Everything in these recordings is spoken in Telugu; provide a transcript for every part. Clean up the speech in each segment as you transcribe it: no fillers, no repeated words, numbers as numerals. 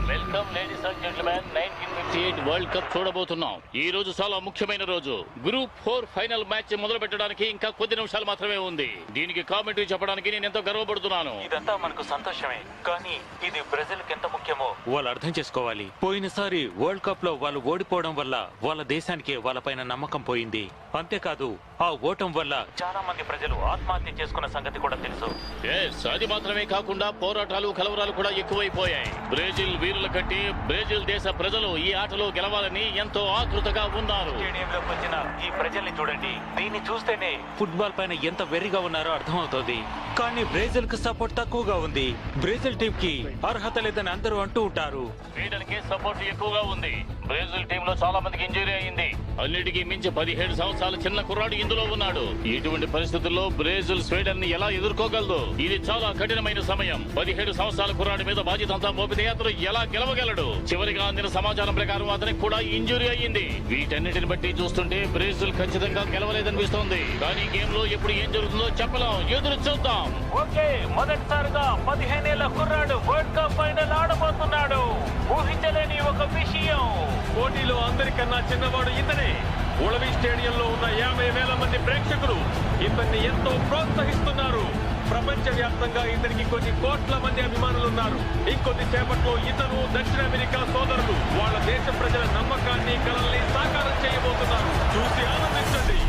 Welcome ladies and gentlemen, 1958 world cup చూడబోతున్నాం. ఈ రోజు చాలా ముఖ్యమైన రోజు. గ్రూప్ 4 ఫైనల్ మ్యాచ్ మొదలు పెట్టడానికి ఇంకా కొద్ది నిమిషాలు మాత్రమే ఉంది. దీనికి కామెంటరీ చెప్పడానికి నేను ఎంతో గర్వపడుతున్నాను. ఇదంతా మనకు సంతోషమే, కానీ ఇది బ్రెజిల్ కి ఎంత ముఖ్యమో వాళ్ళు అర్థం చేసుకోవాలి. పోయినసారి వరల్డ్ కప్ లో వాళ్ళు ఓడిపోవడం వల్ల వాళ్ళ దేశానికి వాళ్ళపైన నమ్మకం పోయింది. అంతేకాదు, ఆ ఓటం వల్ల చాలా మంది ప్రజలు ఆత్మహత్య చేసుకున్న సంగతి కూడా తెలుసు. అది మాత్రమే కాకుండా పోరాటాలు కలవరాలు కూడా ఎక్కువైపోయాయి. బ్రెజిల్ వీరుల కంటే బ్రెజిల్ దేశ ప్రజలు ఈ ఆటలో గెలవాలని ఎంతో ఆతృతగా ఉన్నారు. స్టేడియంలోకి వచ్చిన ఈ ప్రజల్ని చూడండి. దీన్ని చూస్తేనే ఫుట్బాల్ పైన ఎంత వెర్రిగా ఉన్నారో అర్థమవుతోంది. కానీ బ్రెజిల్ కు సపోర్ట్ తక్కువగా ఉంది. బ్రెజిల్ టీం కి అర్హత లేదని అందరూ అంటూ ఉంటారు. స్వీడన్ కి సపోర్ట్ ఎక్కువగా ఉంది. బ్రెజిల్ టీమ్ లో చాలా మందికి ఇంజరీ అయింది. అన్నిటికీ మించి 17 సంవత్సరాల చిన్న కుర్రాడు ఇందులో ఉన్నాడు. ఇటువంటి పరిస్థితుల్లో బ్రెజిల్ స్వీడన్ ని ఎలా ఎదుర్కోగలదు? ఇది చాలా కఠినమైన సమయం. 17 సంవత్సరాల కుర్రాడి మీద బాధ్యత అంతా మోపితే అతను ఎలా గెలవగలడు? చివరిగా అందిన సమాచారం ప్రకారం అతనికి కూడా ఇంజరీ అయ్యింది. వీటన్నిటిని బట్టి చూస్తుంటే బ్రెజిల్ ఖచ్చితంగా గెలవలేదనిపిస్తోంది. కానీ గేమ్ లో ఎప్పుడు ఏం జరుగుతుందో చెప్పలేం. ఎదురు చూద్దాం. ఓకే, మొదటిసారిగా 15 ఏళ్ల కుర్రాడు వరల్డ్ కప్ ఫైనల్ ఆడబోతున్నాడు. ఊహించలేని ఒక విషయం. పోటీలో అందరికన్నా చిన్నవాడు ఇతనే. ఉళవి స్టేడియంలో ఉన్న 50,000 మంది ప్రేక్షకులు ఇతన్ని ఎంతో ప్రోత్సహిస్తున్నారు. ప్రపంచ వ్యాప్తంగా ఇతనికి కొన్ని కోట్ల మంది అభిమానులున్నారు. ఇంకొద్ది సేపట్లో ఇతను దక్షిణ అమెరికా సోదరులు వాళ్ళ దేశ ప్రజల నమ్మకాన్ని కలల్ని సాకారం చేయబోతున్నారు. చూసి ఆనందించండి.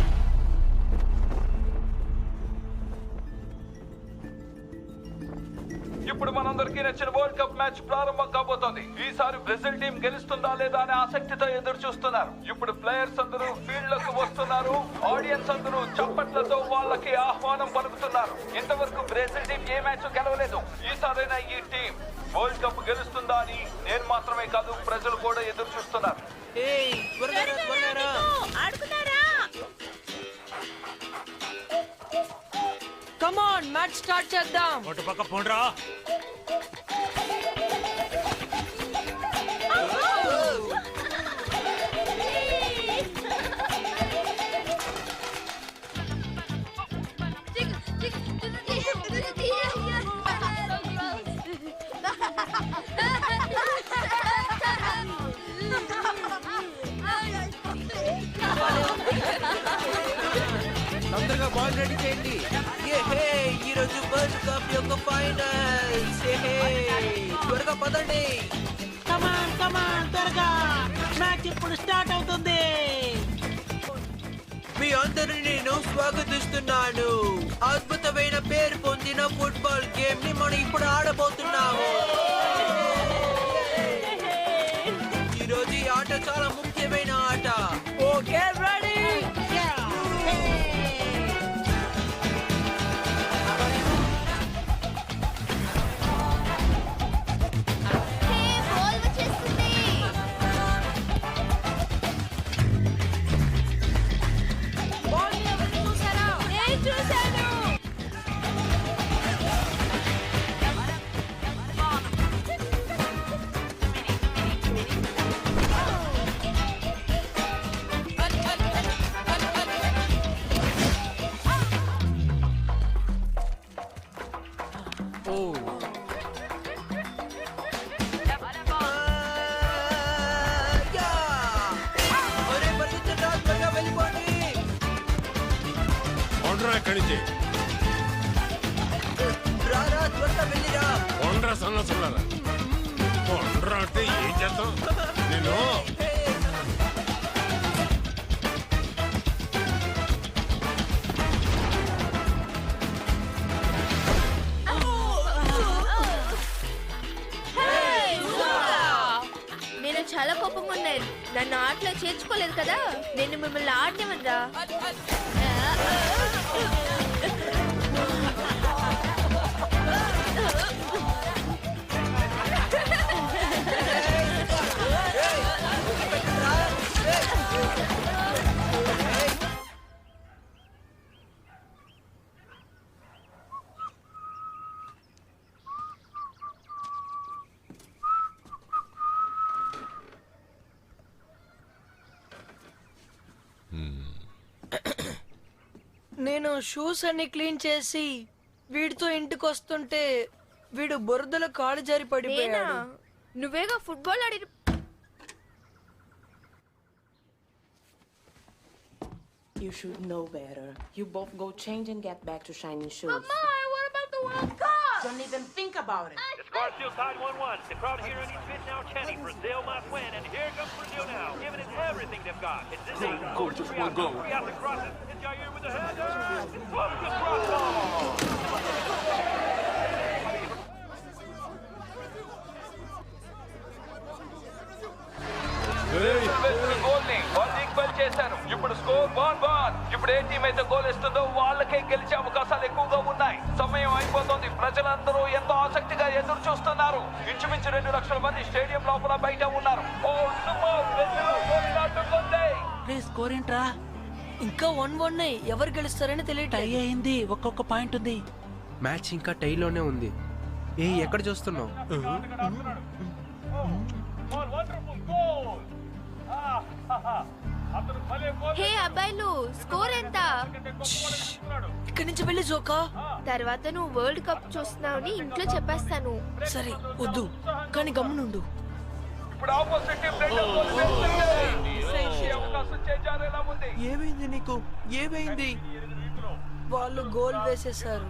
ఇప్పుడు మనందరికీ నచ్చిన వరల్డ్ కప్ మ్యాచ్ ప్రారంభం కాబోతోంది. ఈసారి బ్రెజిల్ టీం గెలుస్తుందా లేదా అనే ఆసక్తితో ఎదురు చూస్తున్నారు. ఇప్పుడు ప్లేయర్స్ అందరూ ఫీల్డ్ లోకి వస్తున్నారు. ఆడియన్స్ అందరూ చప్పట్లతో వాళ్ళకి ఆహ్వానం పలుకుతున్నారు. ఇంతవరకు బ్రెజిల్ టీం ఏ మ్యాచ్ గెలవలేదు. ఈసారైనా ఈ టీం వరల్డ్ కప్ గెలుస్తుందా అని నేను మాత్రమే కాదు, ప్రజలు కూడా ఎదురు చూస్తున్నారు. కమ్ ఆన్, మ్యాచ్ స్టార్ట్ చేద్దాం. ఒక పక్క పోండ్రా. తొందరగా బాల్ రెడీ చేయండి. ఈ రోజు వరల్డ్ కప్ యొక్క ఫైనల్స్. త్వరగా పదండి. కమాన్ త్వరగా, మ్యాచ్ ఇప్పుడు స్టార్ట్ అవుతుంది. మీ అందరిని నేను స్వాగతిస్తున్నాను. అద్భుతమైన పేరు పొందిన ఫుట్బాల్ గేమ్ ని మనం ఇప్పుడు ఆడబోతున్నాము. ఈ రోజు ఈ ఆట చాలా ముఖ్యమైన ఆట. Okay, ready. ఒండ్రా సన్నసులారా, ఒండ్రా అంటే ఏం చేద్దాం నేను? నేను చాలా కోపంగా ఉన్నాను. నన్ను ఆటలో చేర్చుకోలేదు కదా, నేను మిమ్మల్ని ఆడనివ్వనురా. నేను షూస్ అన్ని క్లీన్ చేసి వీడితో ఇంటికి వస్తుంటే వీడు బురదలో కాలు జారి నేనా పడిపోయాడు. నువ్వేగా football Audi You should know better. You both go change and get back to shining shoes. what about the World Cup? Don't even think about it. The score's still tied 1-1. The crowd here in East Mid now chanting Brazil must win, and here comes Brazil now, giving it everything they've got. It's this goal, goal, just one goal. Friata crosses. It's Jair with the header. It's Fabio Grosso. Goal ని వాళ్ళు ఈక్వల్ చేశారు. ఇప్పుడు స్కోర్ 1-1. ఇప్పుడు ఏ టీం అయితే గోల్ ఇస్తుందో వాళ్ళకే గెలిచే అవకాశాలు ఎక్కువగా ఉన్నాయి. సమయం అయిపోతుంది. ప్రజలందరూ ఎంతో ఆసక్తిగా ఎదురు చూస్తున్నారు. ఇంచుమించు 2 లక్షల మంది స్టేడియం లోపల బయట ఉన్నారు. Oh super! బ్రెజిల్ గోల్ దాటుకుంది. స్కోర్ ఏంట్రా? ఇంకా 1-1 ఎవరు గెలుస్తారని తెలియదు. టై అయింది, ఒక్కొక్క పాయింట్ ఉంది. మ్యాచ్ ఇంకా టైలోనే ఉంది. ఎక్కడ చూస్తున్నావు? Wonderful goal. అతను భలే గోల్ హే అబ్బాయిలు స్కోర్ ఎంత? ఇక్కడి నుంచి వెళ్ళి జోకా. తర్వాత నువ్వు వరల్డ్ కప్ చూస్తున్నావని ఇంట్లో చెప్పేస్తాను. సరే వద్దు, కానీ గమ్మునుండు. ఇప్పుడు ఆపోజిట్ టీం రెండో గోల్ వేస్తుంది. అవకాశం చేజారేలా ఉంది. ఏమైంది నీకు? ఏమైంది? వాళ్ళు గోల్ వేసేశారు.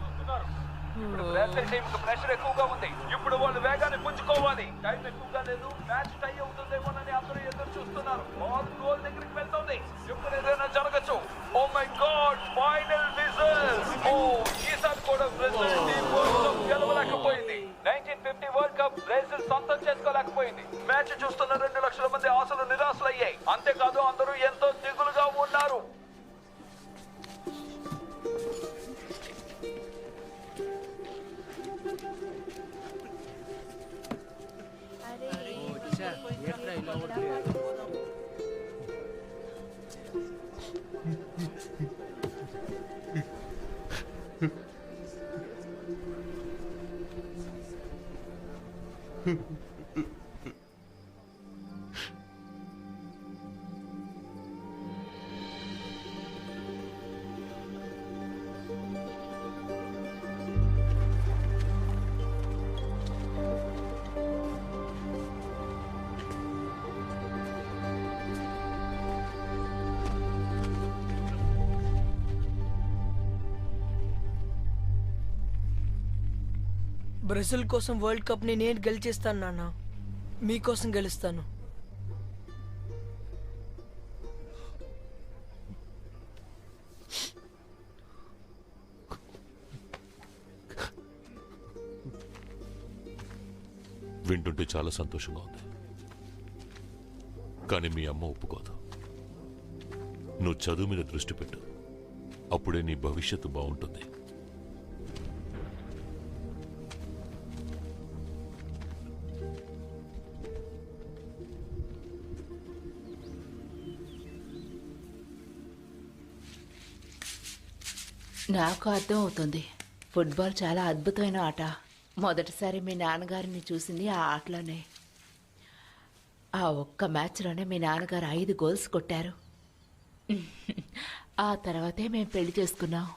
ఇప్పుడు బ్రెజిల్ టీం కు ప్రెషర్ ఎక్కువగా ఉంది. ఇప్పుడు వాళ్ళు వేగాన్ని పుంజుకోవాలి. టైం ఎక్కువగా లేదు. మ్యాచ్ టై అవుతుందేమోనని అందరూ ఎదురు చూస్తున్నారు. బాల్ గోల్ దగ్గరికి వెళ్తుంది. ఇప్పుడు ఏదైనా జరగచ్చు. Oh my God, final whistle. Oh ఈసారి కూడా బ్రెజిల్ టీం వరల్డ్ కప్ గెలవలేకపోయింది. 1950 వరల్డ్ కప్ బ్రెజిల్ సొంతం చేసుకోలేకపోయింది. మ్యాచ్ చూస్తున్న 2 లక్షల మంది ఆశలు నిరాశలయ్యాయి. అంతేకాదు అందరూ ఎంతో దిగులుగా ఉన్నారు. బ్రెజిల్ కోసం వరల్డ్ కప్ ని నేను గెలిచేస్తాను నాన్న. మీకోసం గెలుస్తాను. వింటుంటే చాలా సంతోషంగా ఉంది, కానీ మీ అమ్మ ఒప్పుకోదు. నువ్వు చదువు మీద దృష్టి పెట్టు, అప్పుడే నీ భవిష్యత్తు బాగుంటుంది. నాకు అర్థం అవుతుంది. ఫుట్బాల్ చాలా అద్భుతమైన ఆట. మొదటిసారి మీ నాన్నగారిని చూసింది ఆ ఆటలోనే. ఆ ఒక్క మ్యాచ్లోనే మీ నాన్నగారు 5 గోల్స్ కొట్టారు. ఆ తర్వాతే మేము పెళ్లి చేసుకున్నాం.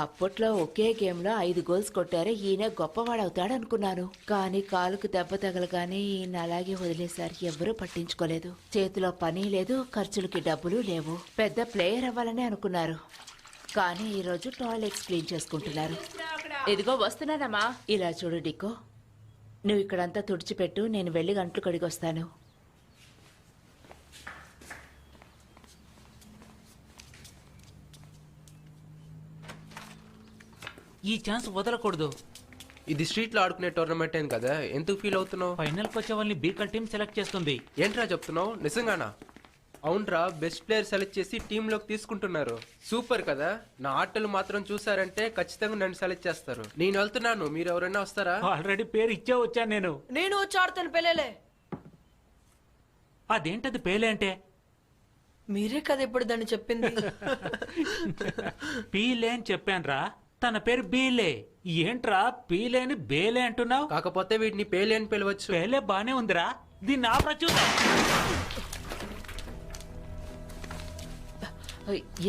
అప్పట్లో ఒకే గేమ్లో 5 గోల్స్ కొట్టారే, ఈయన గొప్పవాడవుతాడు అనుకున్నాను. కానీ కాలుకు దెబ్బ తగలగానే ఈయన అలాగే వదిలేశారు. ఎవ్వరూ పట్టించుకోలేదు. చేతిలో పని లేదు, ఖర్చులకి డబ్బులు లేవు. పెద్ద ప్లేయర్ అవ్వాలని అనుకున్నారు. కానీ ఈరోజు టాయిలెట్స్ క్లీన్ చేసుకుంటున్నారు. ఇదిగో వస్తున్నానమ్మా. ఇలా చూడు డిక్కో, నువ్వు ఇక్కడంతా తుడిచిపెట్టు, నేను వెళ్ళి గంటలు కడిగొస్తాను. ఈ ఛాన్స్ వదలకూడదు. ఇది స్ట్రీట్ లో ఆడుకునే టోర్నమెంట్ ఏం కదా, ఎందుకు ఫీల్ అవుతున్నావు? ఫైనల్ కి వచ్చే వాళ్ళని బీకల్ టీం సెలెక్ట్ చేస్తుంది. ఏంట్రా చెప్తున్నావు? నిజంగానా? అవునరా, బెస్ట్ ప్లేయర్ సెలెక్ట్ చేసి టీంలోకి తీసుకుంటున్నారు. సూపర్ కదా. నా ఆటలు మాత్రం చూసారంటే ఖచ్చితంగా నన్ను సెలెక్ట్ చేస్తారు. నేను వెళ్తున్నాను, మీరు ఎవరైనా వస్తారా? ఆల్రెడీ పేరు ఇచ్చే వచ్చాను నేను. నేను వచ్చి ఆడతాను పెళ్ళలే. అదేంటది పేలే అంటే? మీరే కదా ఇప్పుడు దాన్ని చెప్పింది. పీలే అని చెప్పానురా, తన పేరు బీలే. ఏంట్రా పీలే అని బేలే అంటున్నావు? కాకపోతే వీటిని పేలే అని పిలవచ్చు. పేలే బానే ఉందిరా, దీన్ని ఆపరా చూద్దాం.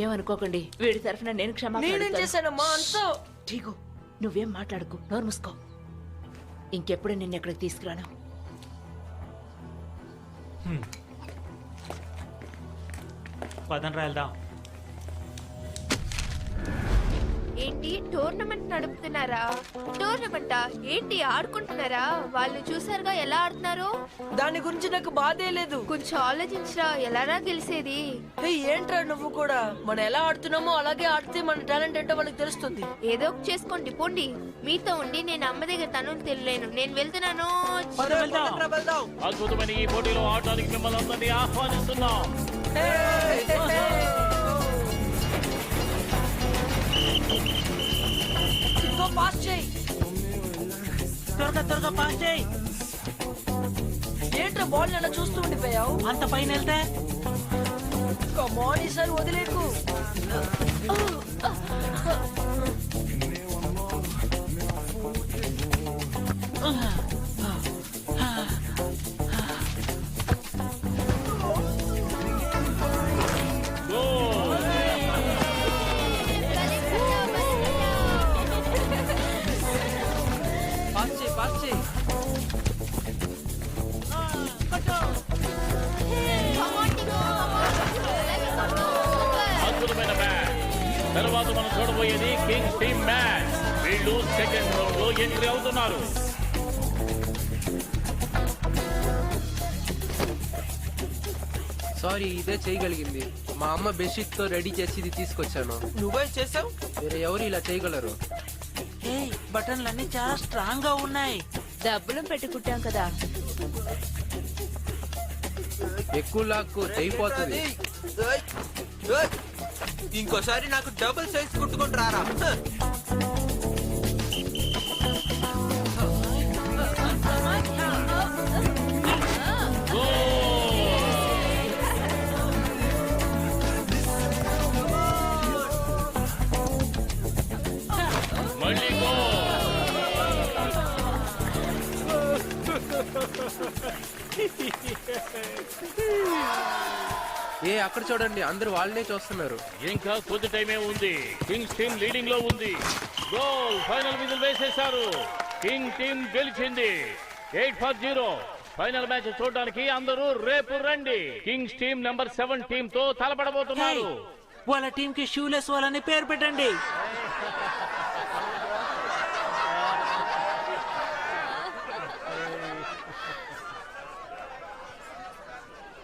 ఏమనుకోకండి, వీడి తరఫున నేను క్షమాపణ నేనేం అడుగుతాను. చేశానమ్మా అంతా? ఠీకు, నువ్వేం మాట్లాడుకో, నోరు మూసుకో. ఇంకెప్పుడు నిన్ను ఎక్కడికి తీసుకురాను. పదండ్రా వెళ్దాం. ఏంటి టోర్నమెంట్ నడుపుతున్నారా? టోర్నమెంటా? ఏంటి ఆడుకుంటున్నారా? వాళ్ళు చూసారుగా ఎలా ఆడుతున్నారు. దాని గురించి నాకు బాధే లేదు. కొంచెం ఆలోచించరా, ఎలారా గెలిసేది. ఏంట్రా నువ్వు కూడా? మనం ఎలా ఆడుతున్నామో అలాగే ఆడితే మన టాలెంట్ ఏంటో వాళ్ళకి తెలుస్తుంది. ఏదో ఒకటి చేసుకోండి పోండి. మీతో ఉండి నేను అమ్మ దగ్గర తనులు తెలియలేను. నేను వెళ్తున్నాను. అద్భుతమైన ఈ పోటీలో ఆడడానికి మిమ్మల్ని అందరినీ ఆహ్వానిస్తున్నాం. ఇంకో పాస్ చేయి. త్వరగా పాస్ చేయి. ఏంట్రా బాల్ అలా చూస్తూ ఉండిపోయావు? అంత పైన వెళ్తే కమాన్, ఈసారి వదిలేకు. పాస్ చేయి. అద్భుతమైన మ్యాచ్. తర్వాత మనం చూడబోయేది కింగ్స్ టీమ్ మ్యాచ్. వీళ్ళు సెకండ్ రౌండ్ లో ఎంట్రీ అవుతున్నారు. సారీ, ఇదే చేయగలిగింది. మా అమ్మ బెడ్షీట్ తో రెడీ చేసి ఇది తీసుకొచ్చాను. నువ్వే చేసావు? వేరే ఎవరు ఇలా చేయగలరు? బటన్లన్నీ చాలా స్ట్రాంగ్ గా ఉన్నాయి. డబ్బులు పెట్టుకుంటాం కదా. ఎక్కువ లాక్కు అయిపోతుంది. ఇంకోసారి నాకు డబుల్ సైజ్ కుట్టుకొని రారా. మళ్ళీ అక్కడ చూడండి, అందరూ వాళ్ళనే చూస్తున్నారు. ఇంకా కొద్ది టైమే ఉంది. కింగ్స్ టీమ్ లీడింగ్ లో ఉంది. గోల్! ఫైనల్ విజిల్ వేసేశారు. కింగ్ టీమ్ గెలిచింది 8-0. ఫైనల్ మ్యాచ్ చూడడానికి అందరూ రేపు రండి. కింగ్స్ టీమ్ నెంబర్ 7 టీమ్ తో తలపడబోతున్నారు. వాళ్ళ టీం కి షూలెస్ వాళ్ళని పేరు పెట్టండి.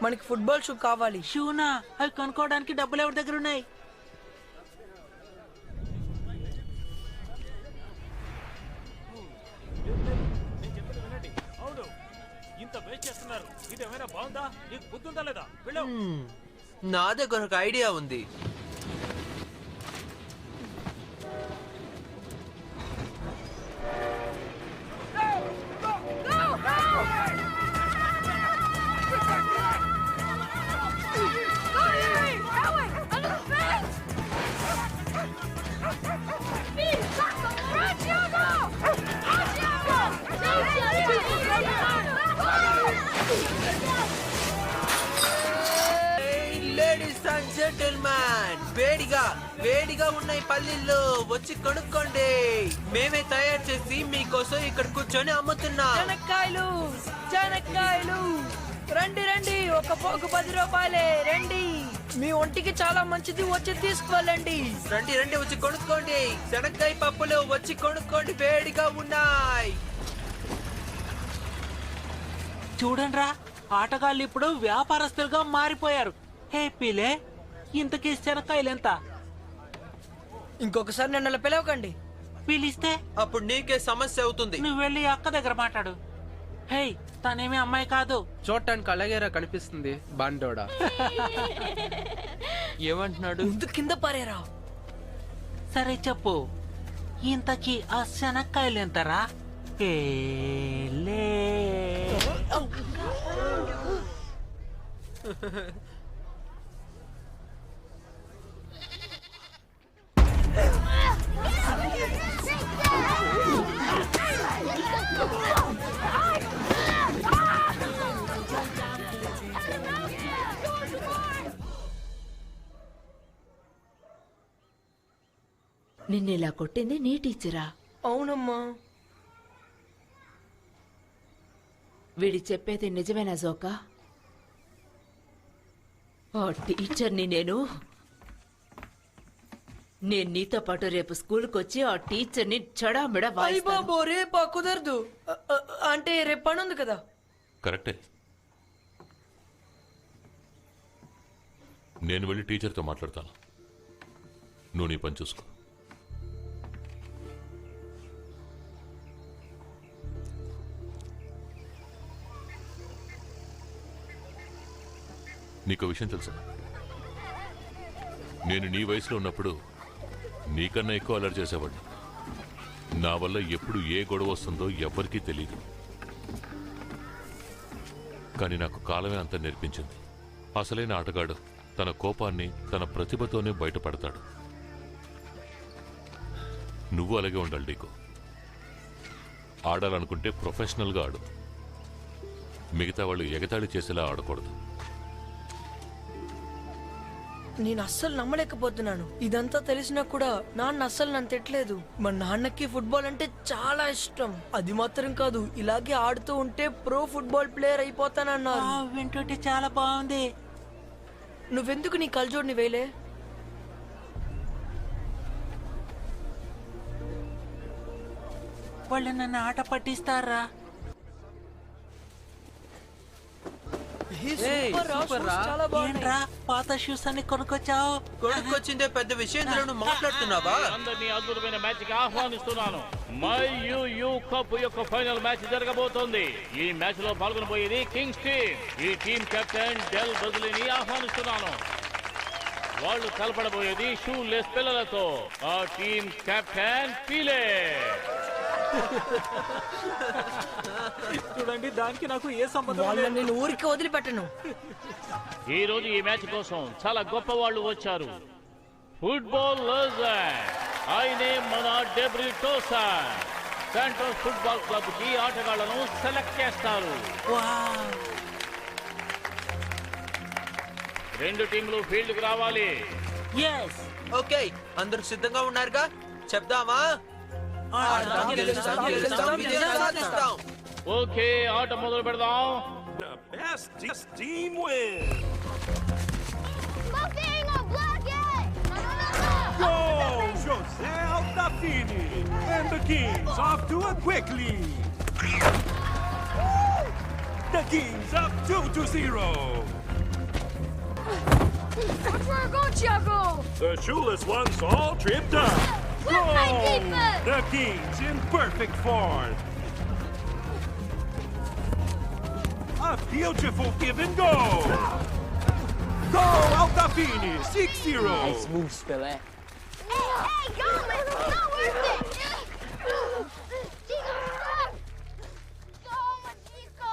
మనకి ఫుట్బాల్ షూ కావాలి. షూనా? అవి కొనుక్కోవడానికి డబ్బులు ఎవరి దగ్గర ఉన్నాయి? నా దగ్గర ఒక ఐడియా ఉంది. లేడీస్ అండ్ జెంటిల్మెన్, వేడిగా ఉన్నాయి పల్లీలు, వచ్చి కొనుక్కోండి. మేమే తయారు చేసి మీకోసం ఇక్కడ కూర్చొని అమ్ముతున్నాం. చెనక్కాయలు రండి రండి, ఒక పోగు 10 రూపాయలే. రండి, మీ ఒంటికి చాలా మంచిది, వచ్చి తీసుకువెళ్ళండి. రండి రండి, వచ్చి కొనుక్కోండి. శనక్కాయ పప్పులు వచ్చి కొనుక్కోండి, వేడిగా ఉన్నాయి. చూడండిరా, ఆటగాళ్ళు ఇప్పుడు వ్యాపారస్తులుగా మారిపోయారు. హే పీలే, ఇంతకీ శనక్కాయలు ఎంత? ఇంకొకసారి నన్ను అలా పిలవకండి. పిలిస్తే అప్పుడు నీకే సమస్య అవుతుంది. నువ్వు వెళ్ళి అక్క దగ్గర మాట్లాడు. హే, తనేమి అమ్మాయి కాదు. చూడటానికి అలాగేరా కనిపిస్తుంది, బాండోడా. ఏమంటున్నాడు? ముందు కింద పారేరా. సరే చెప్పు, ఇంతకీ ఆ శనక్కాయలు ఎంతరా? నిన్నిలా కొట్టింది నీ టీచరా? అవునమ్మా. వీడి చెప్పేది నిజమేనా జోకా? ఆ టీచర్ని నేను నీతో పాటు రేపు స్కూల్కి వచ్చి ఆ టీచర్ని చెడామిడ అయ్య బాబో, రేపా? కుదరదు. అంటే రేపు పని ఉంది కదా. కరెక్టే. నేను వెళ్ళి టీచర్తో మాట్లాడతాను. నువ్వు నీ పని చూసుకో. నీకు విషయం తెలుసా? నేను నీ వయసులో ఉన్నప్పుడు నీకన్నా ఎక్కువ అలర్ట్ చేసేవాడిని. నా వల్ల ఎప్పుడు ఏ గొడవ వస్తుందో ఎవ్వరికీ తెలియదు. కానీ నాకు కాలమే అంతా నేర్పించింది. అసలైన ఆటగాడు తన కోపాన్ని తన ప్రతిభతోనే బయటపడతాడు. నువ్వు అలాగే ఉండాలి డీకో. ఆడాలనుకుంటే ప్రొఫెషనల్గా ఆడు. మిగతా వాళ్ళు ఎగతాళి చేసేలా ఆడకూడదు. నేను అస్సలు నమ్మలేకపోతున్నాను. ఇదంతా తెలిసినా కూడా నాన్న అస్సలు నన్ను తిట్టలేదు. మా నాన్నకి ఫుట్బాల్ అంటే చాలా ఇష్టం. అది మాత్రం కాదు, ఇలాగే ఆడుతూ ఉంటే ప్రో ఫుట్బాల్ ప్లేయర్ అయిపోతానన్నారు. వింటుంటే చాలా బాగుంది. నువ్వెందుకు నీ కల్జోడిని వేలే? వాళ్ళు నన్ను ఆట పట్టిస్తారా? ఏంట్రా పాత షూస్ అన్ని కొనుక్కొచ్చావు? కొనుక్కొచ్చిందే పెద్ద విషయం, నువ్వు మాట్లాడుతున్నావా? అందరినీ అద్భుతమైన మ్యాచ్ కి ఆహ్వానిస్తున్నాను. MyUU కప్ యొక్క ఫైనల్ మ్యాచ్ జరగబోతోంది. ఈ మ్యాచ్ లో పాల్గొనబోయేది కింగ్స్ టీమ్. ఈ టీం కెప్టెన్ డెల్ బజ్లీని ఆహ్వానిస్తున్నాను. వాళ్ళు కలపడబోయేది షూలెస్ పిల్లలతో. ఆ టీం కెప్టెన్ పీలే. చూడండి, దానికి నాకు ఏ సంబంధం లేదు. వాళ్ళని నేను ఊరికి వదిలిపెట్టను. ఈ రోజు ఈ మ్యాచ్ కోసం చాలా గొప్ప వాళ్ళు వచ్చారు. ఫుట్బాల్ లెజెండ్ ఆయనే మన డెబ్రిటోసా. శాంటోస్ ఫుట్బాల్ క్లబ్ కి ఆటగాళ్లను సెలెక్ట్ చేస్తారు. రెండు టీంలు ఫీల్డ్ కు రావాలి. ఓకే, అందరూ సిద్ధంగా ఉన్నారుగా? చెప్దామా? ఓకే, ఆట మొదలు పెడదాం. Go, José Altafini, and the Kings off to a quick lead. The Kings up 2-0. Watch where we're going, Thiago! The shoeless ones all tripped up. The Kings in perfect form. A beautiful give and go. Go Altafini, 6-0. Nice moves, Pelé. Hey, go, man! It's not worth it! Chico, stop! Go, my Chico!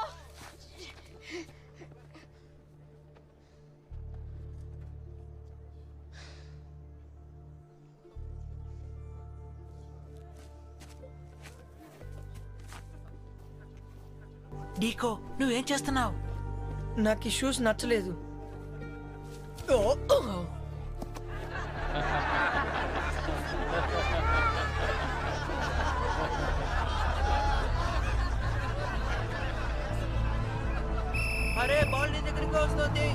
డీకో, నువ్వేం చేస్తున్నావు? నాకు ఈ షూస్ నచ్చలేదు. అరే, బాల్ నీ దగ్గరికి వస్తుంది.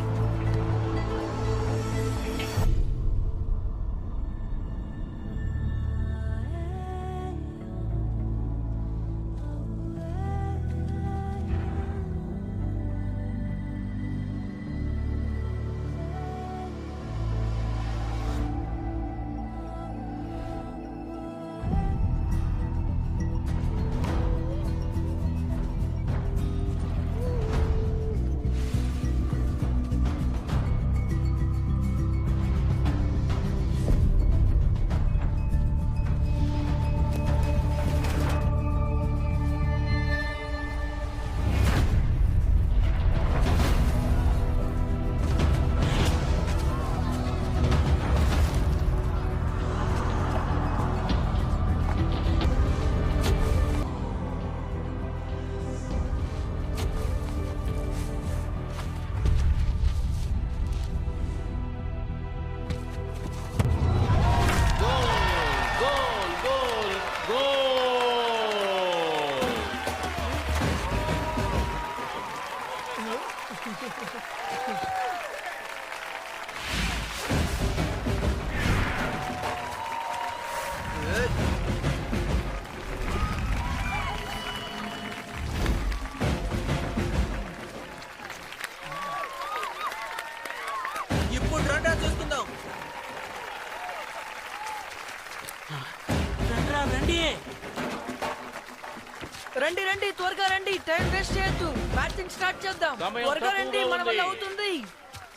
రండి రండి త్వరగా రండి, టైం వేస్ట్ చేయొద్దు, బ్యాటింగ్ స్టార్ట్ చేద్దాం. సమయం త్వరగా రండి, తక్కువగా మన వల్ల ఉంది. అవుతుంది.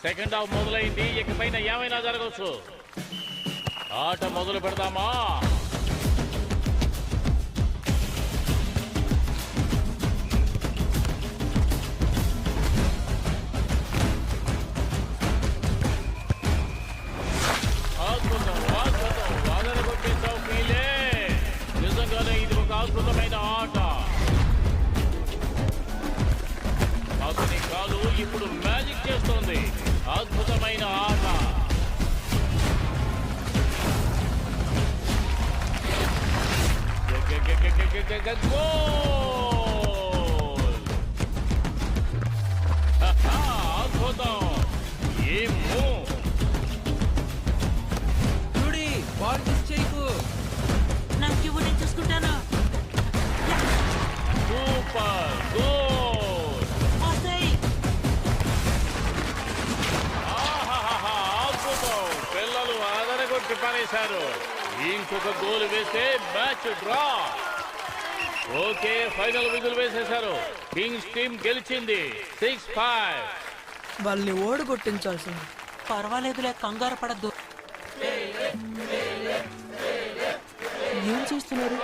సెకండ్ హాఫ్ మొదలైంది, ఇకపైన ఏమైనా జరగవచ్చు. ఆట మొదలు పెడదామా? అద్భుతం, అద్భుతం, వాదన కొట్టేశావు ఫీలే. నిజంగానే ఇది ఒక అద్భుతమైన ఆట. అతని కాలు ఇప్పుడు మ్యాజిక్ చేస్తోంది. అద్భుతమైన ఆట. గోల్! హహా, అద్భుతం. ఏం మూవ్! చూడి బాల్ మిస్ చేయకు. నాకు ఇవ్వు, నేను చూసుకుంటాను. Super goal! ఆహాహాహా, అద్భుతం. పిల్లలు అదరగొట్టి పారేశారు. ఇంకొక గోల్ వేస్తే మ్యాచ్ డ్రా. ఓకే, ఫైనల్ విధులు వేసేశారు. కింగ్స్ టీం గెలిచింది 6-5. వాళ్ళని ఓడగొట్టించాల్సింది. పర్వాలేదులే, కంగారు పడద్దు. ఏం చేస్తున్నారు?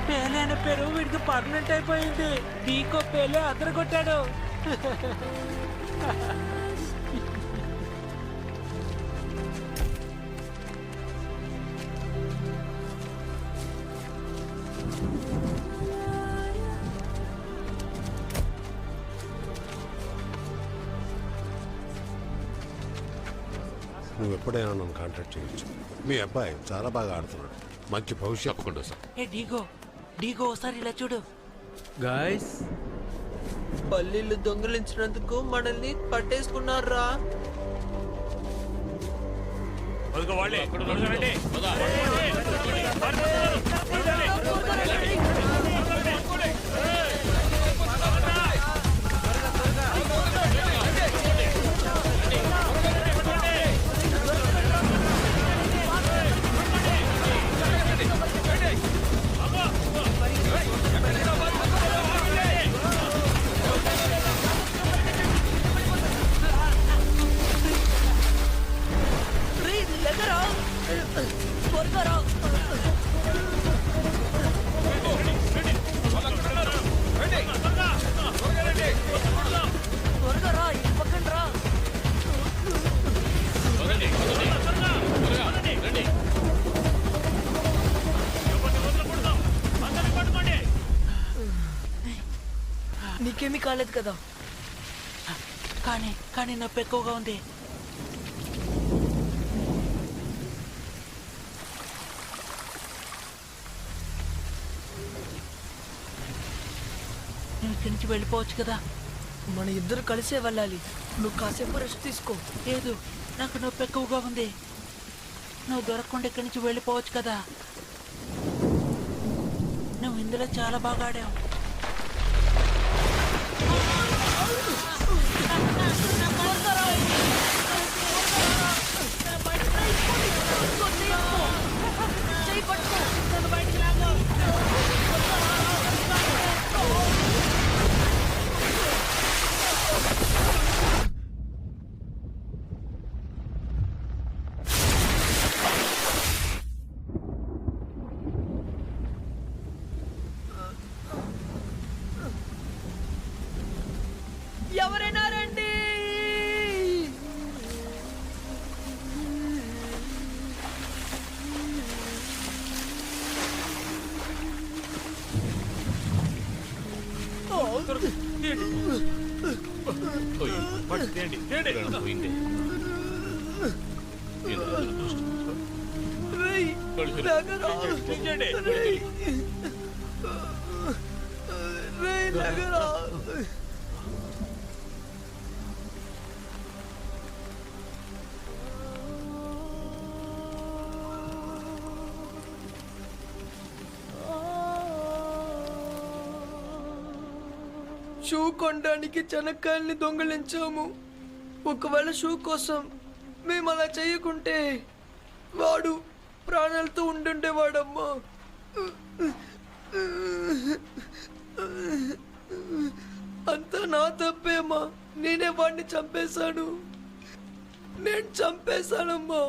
పేలే అనే పేరు వీడికి పర్మనెంట్ అయిపోయింది. డీకో పేలే అదరగొట్టాడు. నువ్వు ఎప్పుడైనా నన్ను కాంటాక్ట్ చేయొచ్చు. మీ అబ్బాయి చాలా బాగా ఆడుతున్నాడు, మంచి భవిష్యత్తు. తప్పకుండా సార్. ఏ డీగో, డీగో ఒకసారి ఇలా చూడు. గాయస్, పల్లీలు దొంగిలించినందుకు మనల్ని పట్టేసుకున్నారా? త్వరగా రా. త్వరగా రా, ఈ పక్కన రా. నీకేమీ కాలేదు కదా? కానీ నొప్పి ఎక్కువగా ఉంది. నువ్వు ఇక్కడి నుంచి వెళ్ళిపోవచ్చు కదా. మన ఇద్దరు కలిసే వెళ్ళాలి. నువ్వు కాసేపు రెస్ట్ తీసుకో. లేదు, నాకు నొప్పి ఎక్కువగా ఉంది. నువ్వు దొరకకుండా ఇక్కడి నుంచి వెళ్ళిపోవచ్చు కదా. నువ్వు ఇందులో చాలా బాగా ఆడావు. ఎవరైనా రండి. షూ కొనడానికి చెనక్కాయల్ని దొంగిలించాము. ఒకవేళ షూ కోసం మేము అలా చేయకుంటే వాడు ప్రాణాలతో ఉండుండేవాడమ్మా. అంతా నా తప్పేమ్మా. నేనే వాడిని చంపేశాను. నేను చంపేశానమ్మా.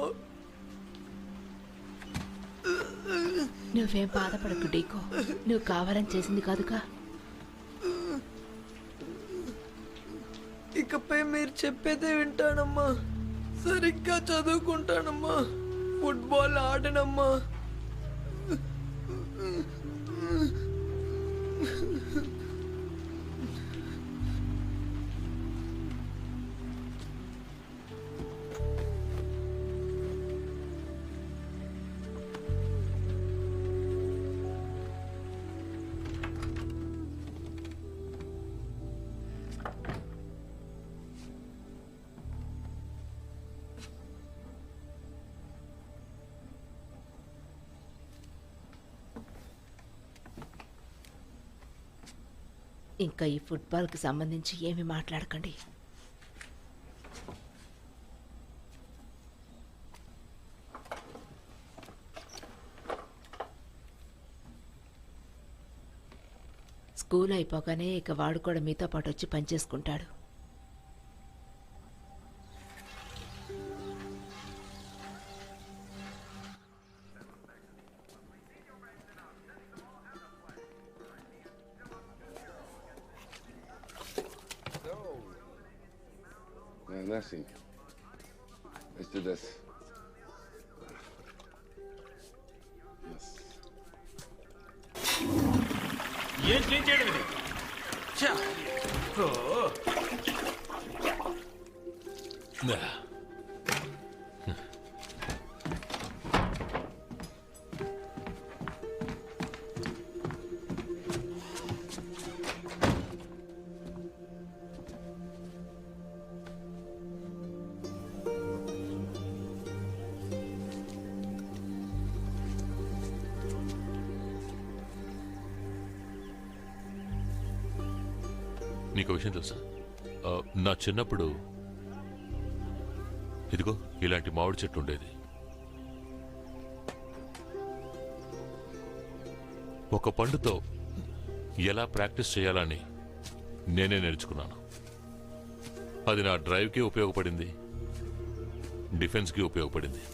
నువ్వేం బాధపడకు డీకో, నువ్వు కావాలని చేసింది కాదుగా. ఇకపై మీరు చెప్పేదే వింటానమ్మా. సరిగ్గా చదువుకుంటానమ్మా. ఫుట్బాల్ ఆడనమ్మా. ఇంకా ఈ ఫుట్బాల్కి సంబంధించి ఏమి మాట్లాడకండి. స్కూల్ అయిపోగానే ఇక వాడు కూడా మీతో పాటు వచ్చి పనిచేసుకుంటాడు. Merci. Let's do this. Yes. ఏం చేయడం ఇది? ఛా! ఓ! నీకు విషయం తెలుసా? నా చిన్నప్పుడు ఇదిగో ఇలాంటి మామిడి చెట్టు ఉండేది. ఒక పండుతో ఎలా ప్రాక్టీస్ చేయాలని నేనే నేర్చుకున్నాను. అది నా డ్రైవ్కి ఉపయోగపడింది, డిఫెన్స్కి ఉపయోగపడింది.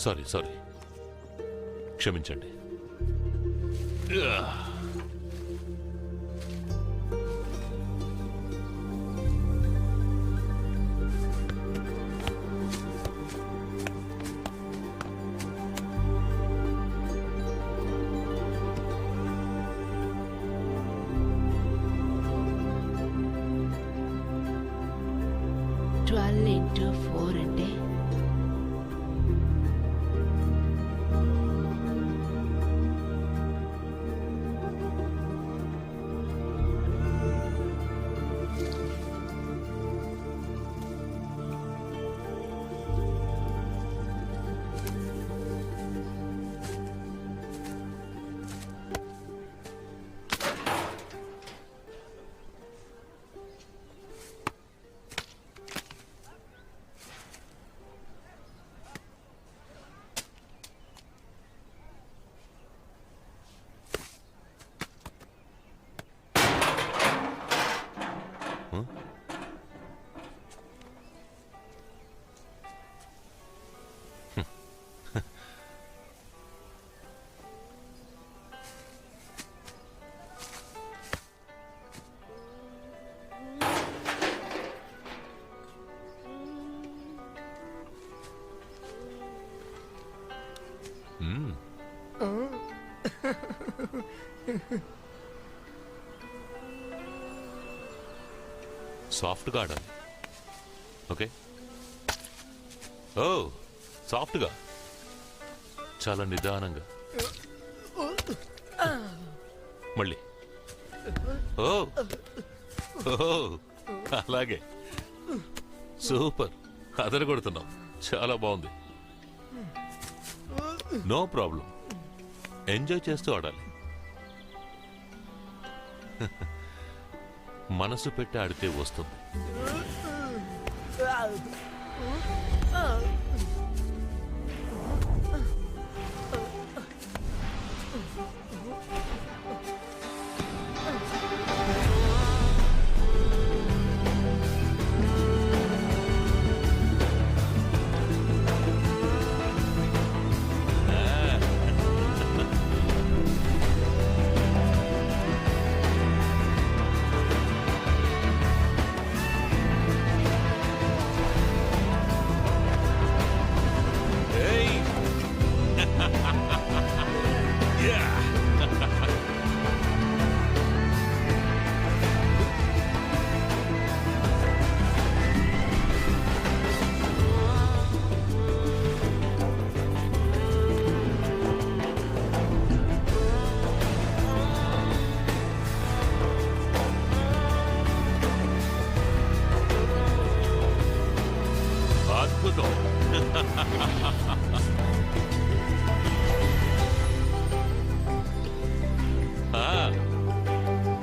సారీ క్షమించండి. into 4 అంటే సాఫ్ట్గా ఆడాలి. ఓకే. ఓ సాఫ్ట్గా, చాలా నిదానంగా. మళ్ళీ. ఓ అలాగే. సూపర్, అదరగొడుతున్నావు. చాలా బాగుంది. నో ప్రాబ్లం, ఎంజాయ్ చేస్తూ ఆడాలి. మనసు పెట్టి ఆడితే వస్తుంది.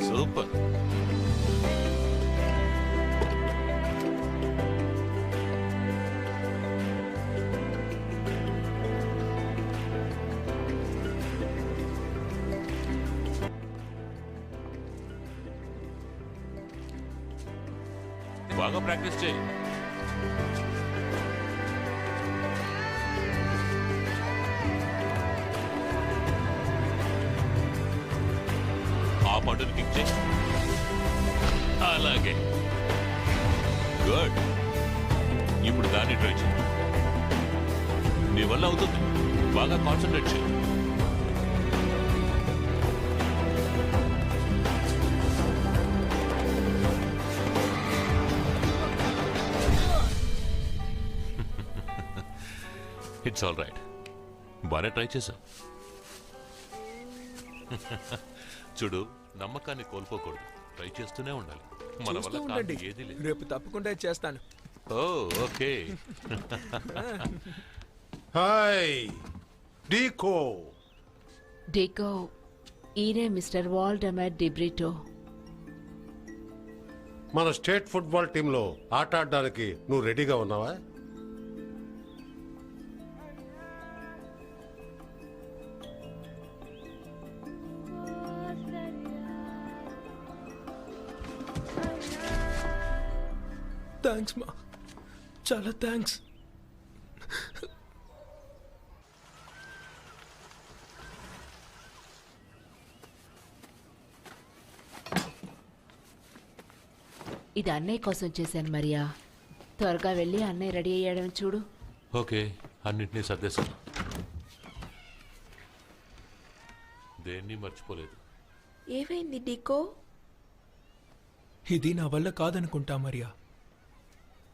సూపర్. బాగా ప్రాక్టీస్ చేయి. ఆ బటన్ క్లిక్ చేయి. అలాగే. గుడ్. ఇప్పుడు దాన్ని ట్రై చేయి. నీ వల్ల అవుతుంది. బాగా కాన్సన్ట్రేట్ చేయి. It's all right. బాగా ట్రై చేశావు. చూడు, నమ్మకాన్ని కోల్పోకూడదు. ట్రై చేస్తూనే ఉండాలి. మన వల్ల కాదు ఏది లేదు. రేపు తప్పకుండా చేస్తాను. ఓ ఓకే. హాయ్ డీకో. డీకో, ఈయనే మిస్టర్ వాల్డెమర్ డిబ్రిటో. మన స్టేట్ ఫుట్బాల్ టీంలో ఆట ఆడడానికి నువ్వు రెడీగా ఉన్నావా? థ్యాంక్స్ మా, చాలా థ్యాంక్స్. ఇది అన్నయ్య కోసం చేశాను మరియా. త్వరగా వెళ్ళి అన్నయ్య రెడీ అయ్యాడని చూడు. ఓకే, అన్నింటినీ సర్దేశాను. దేన్ని మర్చిపోలేదు. ఏమైంది డీకో? ఇది నా వల్ల కాదనుకుంటా మరియా.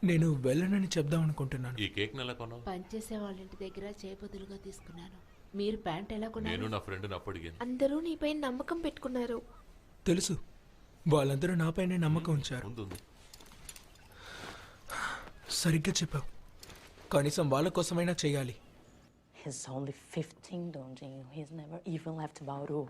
నేను వెళ్ళనని చెప్దాం అనుకుంటున్నాను. ఈ కేక్ నెల కొన్నావు? పనిచేసే వాళ్ళ ఇంటి దగ్గర చేపదులుగా తీసుకున్నాను. మీరు ప్యాంట్ ఎలా కొన్నారు? నేను నా ఫ్రెండ్ అప్పడిగాను. అందరూ నీపై నమ్మకం పెట్టుకున్నారు. తెలుసు, వాళ్ళందరూ నాపైనే నమ్మకం ఉంచారు. సరిగ్గా చెప్పావు. కనీసం వాళ్ళ కోసమైనా చేయాలి. He's only 15, don't you? He's never even left Bauru.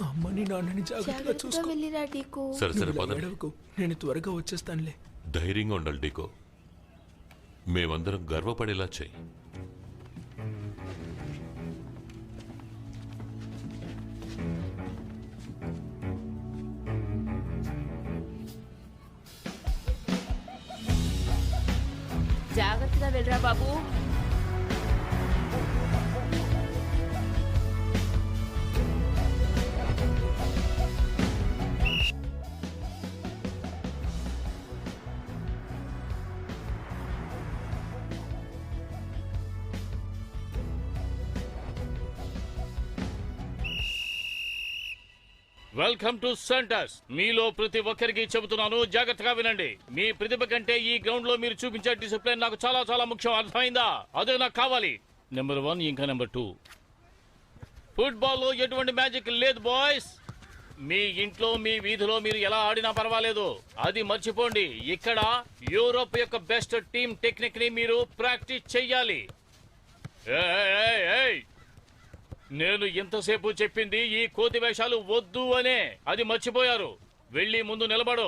అమ్మని నాన్నని జాగ్రత్తగా చూసుకో. సరే సరే, నువ్వు ఇలా ఏడవకు. నేను త్వరగా వచ్చేస్తానులే. ధైర్యంగా ఉండాలి డీకో. మేమందరం గర్వపడేలా చెయ్యి. జాగ్రత్తగా వెళ్ళరా బాబు. Welcome to centres. మీలో ప్రతి ఒక్కరికి చెబుతున్నాను, జాగ్రత్తగా వినండి. మీ ప్రతిభ కంటే ఈ గ్రౌండ్ లో మీరు చూపించే డిసిప్లిన్ నాకు చాలా చాలా ముఖ్యం. అర్థమైందా? అదే నాకు కావాలి. నెంబర్ 1 ఇంకా నెంబర్ 2. ఫుట్బాల్ లో ఎటువంటి మ్యాజిక్ లేదు బాయ్స్. మీ ఇంట్లో మీ వీధిలో మీరు ఎలా ఆడినా పర్వాలేదు, అది మర్చిపోండి. ఇక్కడ యూరోప్ యొక్క బెస్ట్ టీమ్ టెక్నిక్ ని మీరు ప్రాక్టీస్ చెయ్యాలి. నేను ఎంతసేపు చెప్పింది ఈ కోతి వేషాలు వద్దు అనే, అది మర్చిపోయారు. వెళ్ళి ముందు నిలబడు.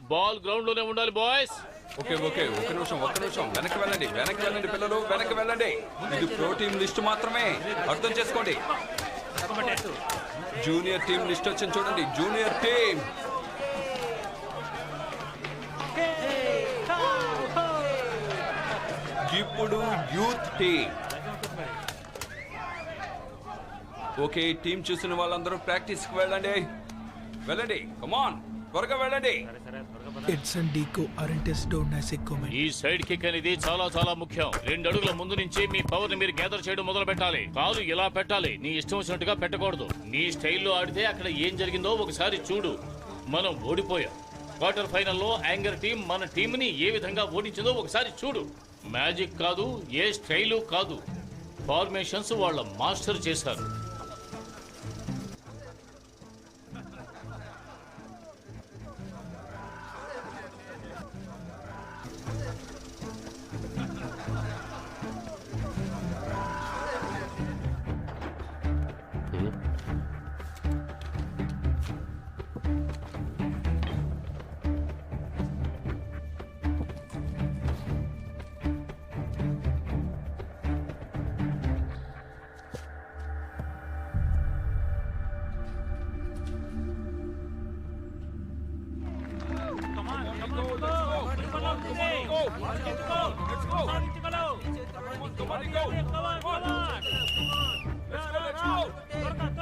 బాల్ గ్రౌండ్ లోనే ఉండాలి బాయ్స్. ఓకే ఓకే, ఒక్క నిమిషం వెనక్కి వెళ్ళండి పిల్లలు, వెనక్కి వెళ్ళండి. ఇది ప్రో టీమ్ లిస్ట్ మాత్రమే, అర్థం చేసుకోండి. జూనియర్ టీం లిస్ట్ వచ్చింది చూడండి. జూనియర్ టీం, ఇప్పుడు యూత్ టీం. ఓకే, టీం చూసిన వాళ్ళందరూ ప్రాక్టీస్ కి వెళ్ళండి. కమాన్, త్వరగా వెళ్ళండి. ఈ సైడ్ కిక్ అనేది చాలా చాలా ముఖ్యం. 2 అడుగుల ముందు నుంచి మీ పవర్ ని మీరు గ్యాదర్ చేయడం మొదలు పెట్టాలి. కాలు ఇలా పెట్టాలి, నీ ఇష్టం వచ్చినట్టుగా పెట్టకూడదు. నీ స్టైల్లో ఆడితే అక్కడ ఏం జరిగిందో ఒకసారి చూడు. మనం ఓడిపోయాం. క్వార్టర్ ఫైనల్లో యాంగర్ టీం మన టీం ని ఏ విధంగా ఓడించిందో ఒకసారి చూడు. మ్యాజిక్ కాదు, ఏ స్టైలు కాదు, ఫార్మేషన్స్ వాళ్ళ మాస్టర్ చేశారు.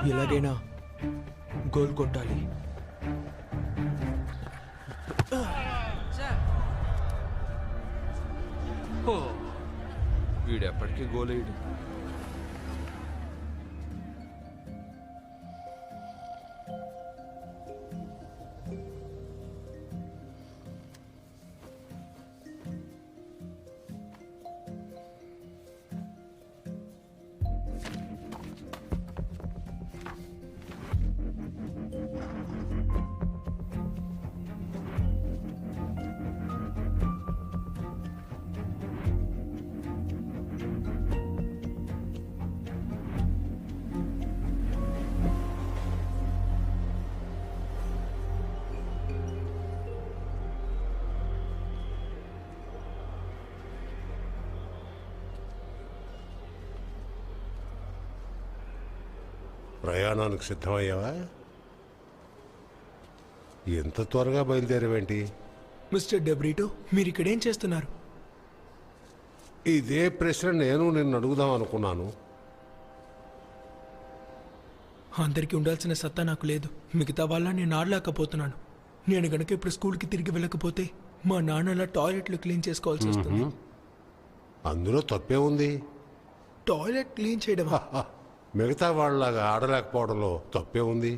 ఎలాగైనా గోల్ కొట్టాలి. వీడెప్పటికీ గోలేడు. ప్రయాణానికి సిద్ధమయ్యావా? ఎంత త్వరగా బయలుదేరేవేంటి? మిస్టర్ డెబ్రిటో, మీరు ఇక్కడేం చేస్తున్నారు? ఇదే ప్రశ్న నేను నిన్ను అడుగుదాం అనుకున్నాను. అందరికీ ఉండాల్సిన సత్తా నాకు లేదు. మిగతా వాళ్ళ నేను ఆడలేకపోతున్నాను. నేను గనక ఇప్పుడు స్కూల్కి తిరిగి వెళ్ళకపోతే మా నాన్నలా టాయిలెట్లు క్లీన్ చేసుకోవాల్సి వస్తుంది. అందులో తప్పే ఉంది. టాయిలెట్ క్లీన్ చేయడం మిగతా వాళ్ళలాగా ఆడలేకపోవడంలో తప్పే ఉంది.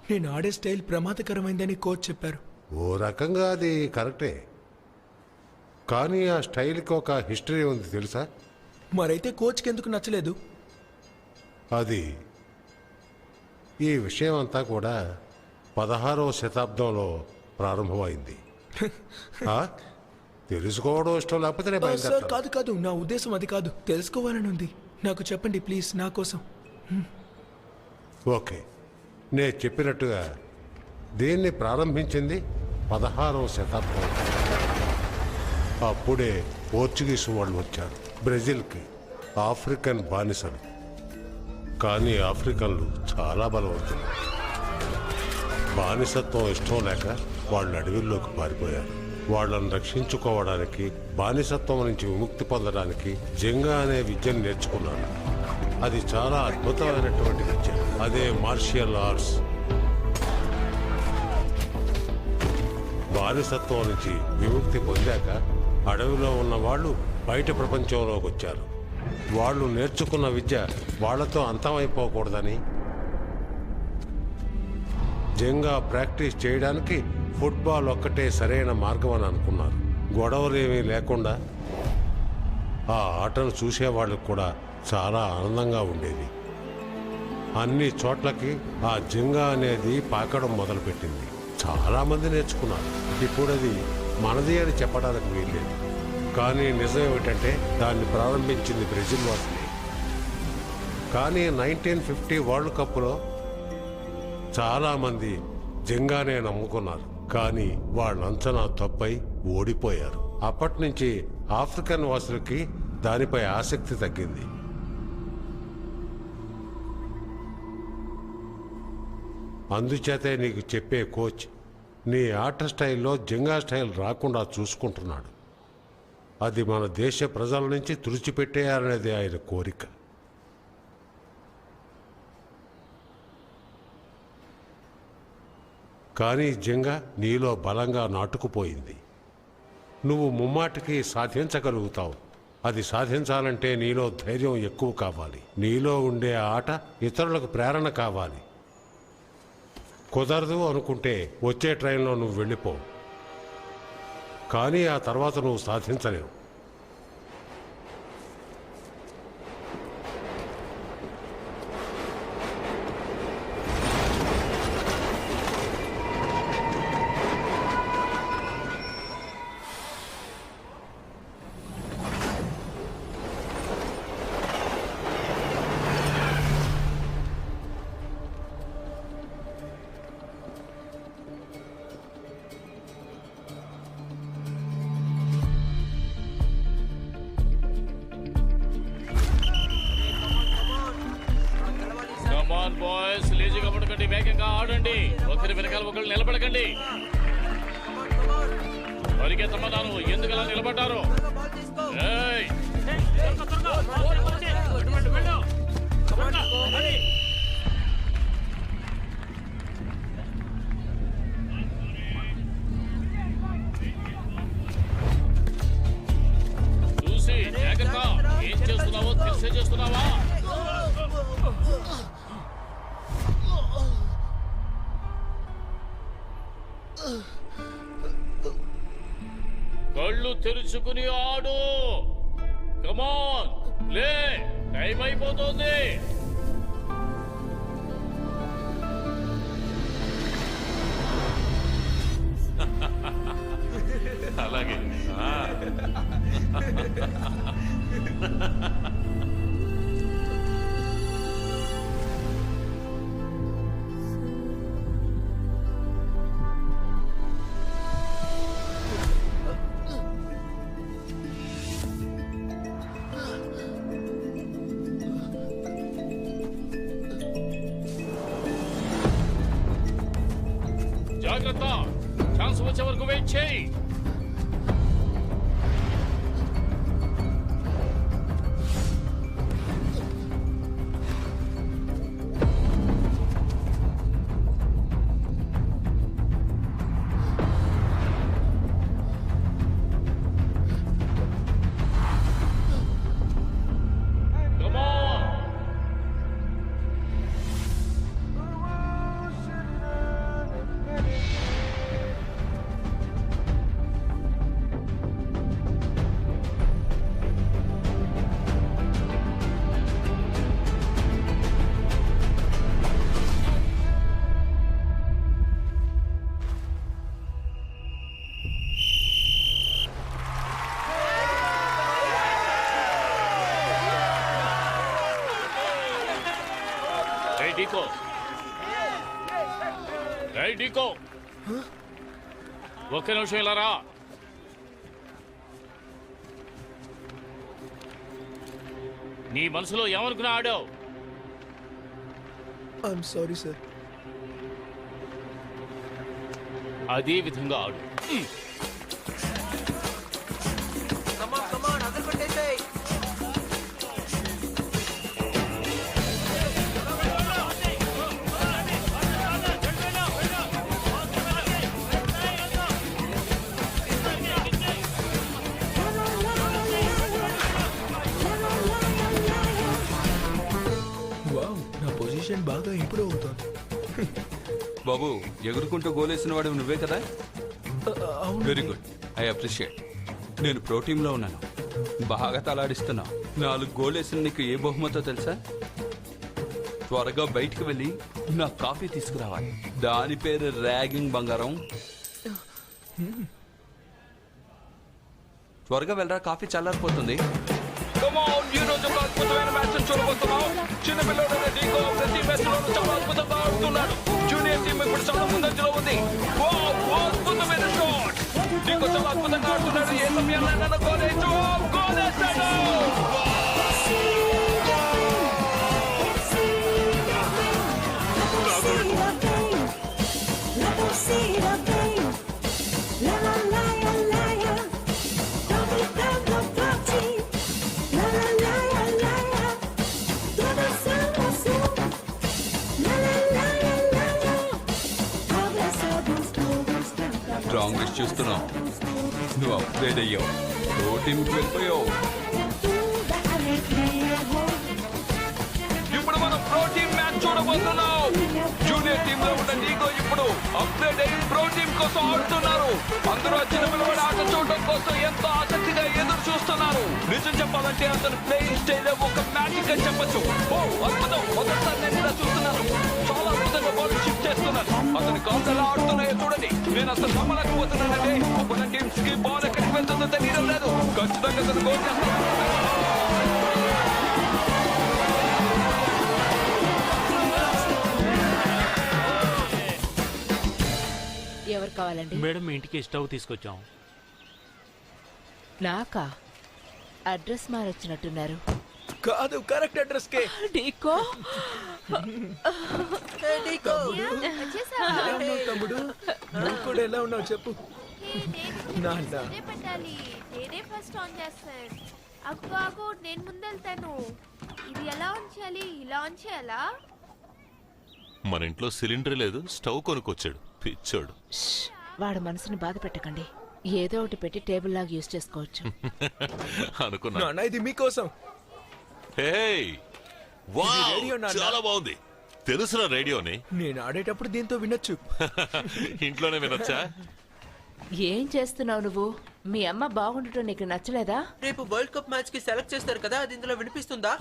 నేను ఆడే స్టైల్ ప్రమాదకరమైందని కోచ్ చెప్పారు. ఓ రకంగా అది కరెక్టే, కానీ ఆ స్టైల్కి ఒక హిస్టరీ ఉంది తెలుసా? మరైతే కోచ్కి ఎందుకు నచ్చలేదు? అది ఈ విషయం అంతా కూడా 16వ శతాబ్దంలో ప్రారంభమైంది. తెలుసుకోవడం ఇష్టం లేకపోతే నేను సార్, బయలుదేరుతాను. కాదు కాదు, నా ఉద్దేశం అది కాదు. తెలుసుకోవాలని ఉంది. నాకు చెప్పండి ప్లీజ్, నా కోసం. ఓకే, నేను చెప్పినట్టుగా దీన్ని ప్రారంభించింది 16వ శతాబ్దం. అప్పుడే పోర్చుగీస్ వాళ్ళు వచ్చారు బ్రెజిల్కి, ఆఫ్రికన్ బానిసలు. కానీ ఆఫ్రికన్లు చాలా బలవంతులు. బానిసత్వం ఇష్టం లేక వాళ్ళు అడవిల్లోకి పారిపోయారు. వాళ్ళను రక్షించుకోవడానికి, బానిసత్వం నుంచి విముక్తి పొందడానికి జంగా అనే విద్యను నేర్చుకున్నాను. అది చాలా అద్భుతమైనటువంటి విద్య. అదే మార్షియల్ ఆర్ట్స్. బానిసత్వం నుంచి విముక్తి పొందాక అడవిలో ఉన్న వాళ్ళు బయట ప్రపంచంలోకి వచ్చారు. వాళ్ళు నేర్చుకున్న విద్య వాళ్లతో అంతమైపోకూడదని జంగా ప్రాక్టీస్ చేయడానికి ఫుట్బాల్ ఒక్కటే సరైన మార్గం అని అనుకున్నారు. గొడవలేమీ లేకుండా ఆ ఆటను చూసేవాళ్ళకు కూడా చాలా ఆనందంగా ఉండేది. అన్ని చోట్లకి ఆ జంగా అనేది పాకడం మొదలుపెట్టింది. చాలామంది నేర్చుకున్నారు. ఇప్పుడు అది మనది అని చెప్పడానికి వీల్లేదు. కానీ నిజం ఏమిటంటే దాన్ని ప్రారంభించింది బ్రెజిల్ వాసులే. కానీ 1950 వరల్డ్ కప్లో చాలామంది జంగానే నమ్ముకున్నారు. కానీ వాళ్ళ అంచనా తప్పై ఓడిపోయారు. అప్పటి నుంచి ఆఫ్రికన్ వాసులకి దానిపై ఆసక్తి తగ్గింది. అందుచేతే నీకు చెప్పే కోచ్ నీ ఆట స్టైల్లో జంగా స్టైల్ రాకుండా చూసుకుంటున్నాడు. అది మన దేశ ప్రజల నుంచి తుడిచిపెట్టేయాలనేది ఆయన కోరిక. కానీ జంగా నీలో బలంగా నాటుకుపోయింది. నువ్వు ముమ్మాటికి సాధించగలుగుతావు. అది సాధించాలంటే నీలో ధైర్యం ఎక్కువ కావాలి. నీలో ఉండే ఆట ఇతరులకు ప్రేరణ కావాలి. కుదరదు అనుకుంటే వచ్చే ట్రైన్లో నువ్వు వెళ్ళిపో. కానీ ఆ తర్వాత నువ్వు సాధించలేవు. కమాన్ బాయ్స్, లేజీగా పడకండి, వేగంగా ఆడండి. ఒకరి వెనకాల ఒకరు నిలబడకండి. పరిగెత్తమన్నాను, ఎందుకలా నిలబడ్డారు? ఏయ్! చూసి జాగ్రత్త. ఏం చేస్తున్నావో తెలిసే చేస్తున్నావా? కళ్ళు తెరుచుకుని ఆడు. కమాన్, లే, టైం అయిపోతుంది. అలాగే జాగ్రత్త, ఛాన్స్ వచ్చే వరకు వెయిట్ చేయి. డీకో, డీకో, ఒక్క నిమిషం ఇలా రా. నీ మనసులో ఏమనుకున్నా ఆడావు? I'm sorry sir. అదే విధంగా ఆడు. వావ్, నా పొజిషన్ బాగా ఇంప్రూవ్ అవుతుంది. బాబు ఎగురుకుంటూ గోలేసిన వాడు నువ్వే కదా? అవును. Very good, I appreciate. నేను ప్రో టీంలో ఉన్నాను, బాగా తలాడిస్తున్నావు. 4 గోలేసిన నీకు ఏ బహుమతో తెలుసా? త్వరగా బయటికి వెళ్ళి నా కాఫీ తీసుకురావాలి. దాని పేరు ర్యాగింగ్ బంగారం. త్వరగా వెళ్ళరా, కాఫీ చల్లారిపోతుంది. ఈ రోజు ఒక అద్భుతమైన మ్యాచ్ చూడబోతున్నాం. చిన్నపిల్లడైన డీకో ప్రతి మ్యాచ్ లోనూ చాలా అద్భుతంగా ఆడుతున్నాడు. జూనియర్ టీం ఇప్పుడు చాలా ముందంజలో ఉంది. అద్భుతమైన షాట్. డీకో చాలా అద్భుతంగా ఆడుతున్నాడు. ఏ సమయంలో గోలేసాడు. స్ట్రాంగెస్ట్ చూస్తున్నావు, నువ్వు అప్గ్రేడ్ అయ్యావు, ప్రో టీంకి వెళ్ళిపోయావు. ఇప్పుడు మనం ప్రో టీం మ్యాచ్ చూడబోతున్నాం. జూనియర్ టీమ్ లో ఉన్న డీకో ఇప్పుడు అప్గ్రేడ్ అయ్యి ప్రో టీం కోసం ఆడుతున్నారు. అందరూ చిన్న పిల్లవాడి ఆట చూడడం కోసం ఎంతో ఆసక్తిగా ఎదురు చూస్తున్నారు. నిజం చెప్పాలంటే అతను ప్లేయింగ్ స్టైల్ ఒక మ్యాజిక్ అని చెప్పొచ్చు. అద్భుతం, మొదటిసారి నేను ఇలా చూస్తున్నాను. చాలా అద్భుతంగా బాల్ షిఫ్ట్ చేస్తున్నారు. అతని కాళ్ళు ఎలా ఆడుతున్నాయో చూడండి. నేను అసలు నమ్మలేకపోతున్నానంటే మన టీమ్స్ కి బాల్ ఎక్కడికి వెళ్తుందో తెలియడం లేదు. ఖచ్చితంగా అతను గోల్ చేస్తాడు. ఎవరు కావాలండి? మేడం, మీ ఇంటికి స్టవ్ తీసుకొచ్చాం. నాకా? అడ్రస్ మారొచ్చినట్టున్నారు. కాదు, కరెక్ట్ అడ్రస్ కే. డీకో, తమ్ముడు, నువ్వు కూడా ఎలా ఉన్నావు చెప్పు. నాన్న పెట్టాలి. నేనే ఫస్ట్ ఆన్ చేస్తాను. అగ్గు ఆగు, నేను ముందెళ్తాను. ఇది ఎలా ఆన్ చేయాలి? ఇలా ఆన్ చేయాలా? మన ఇంట్లో సిలిండర్ లేదు, స్టవ్ కొనుక్కొచ్చాడు పిచ్చోడు. వాడు మనసుని బాధ పెట్టకండి. ఏదో ఒకటి పెట్టి టేబుల్ లాగా యూజ్ చేసుకోవచ్చు. అనుకున్నా. నాన్న, ఇది మీకోసం. హేయ్, వావ్, ఇది రేడియో నాన్న. చాలా బాగుంది. తెలుసురా రేడియోని? నేను ఆడేటప్పుడు దీంతో వినొచ్చు. ఇంట్లోనే వినొచ్చా? ఏం చేస్తున్నావు నువ్వు? మీ అమ్మ బాగుండటం నీకు నచ్చలేదా? రేపు వరల్డ్ కప్ మ్యాచ్ కి సెలెక్ట్ చేస్తారు కదా, అది ఇందులో వినిపిస్తుందా?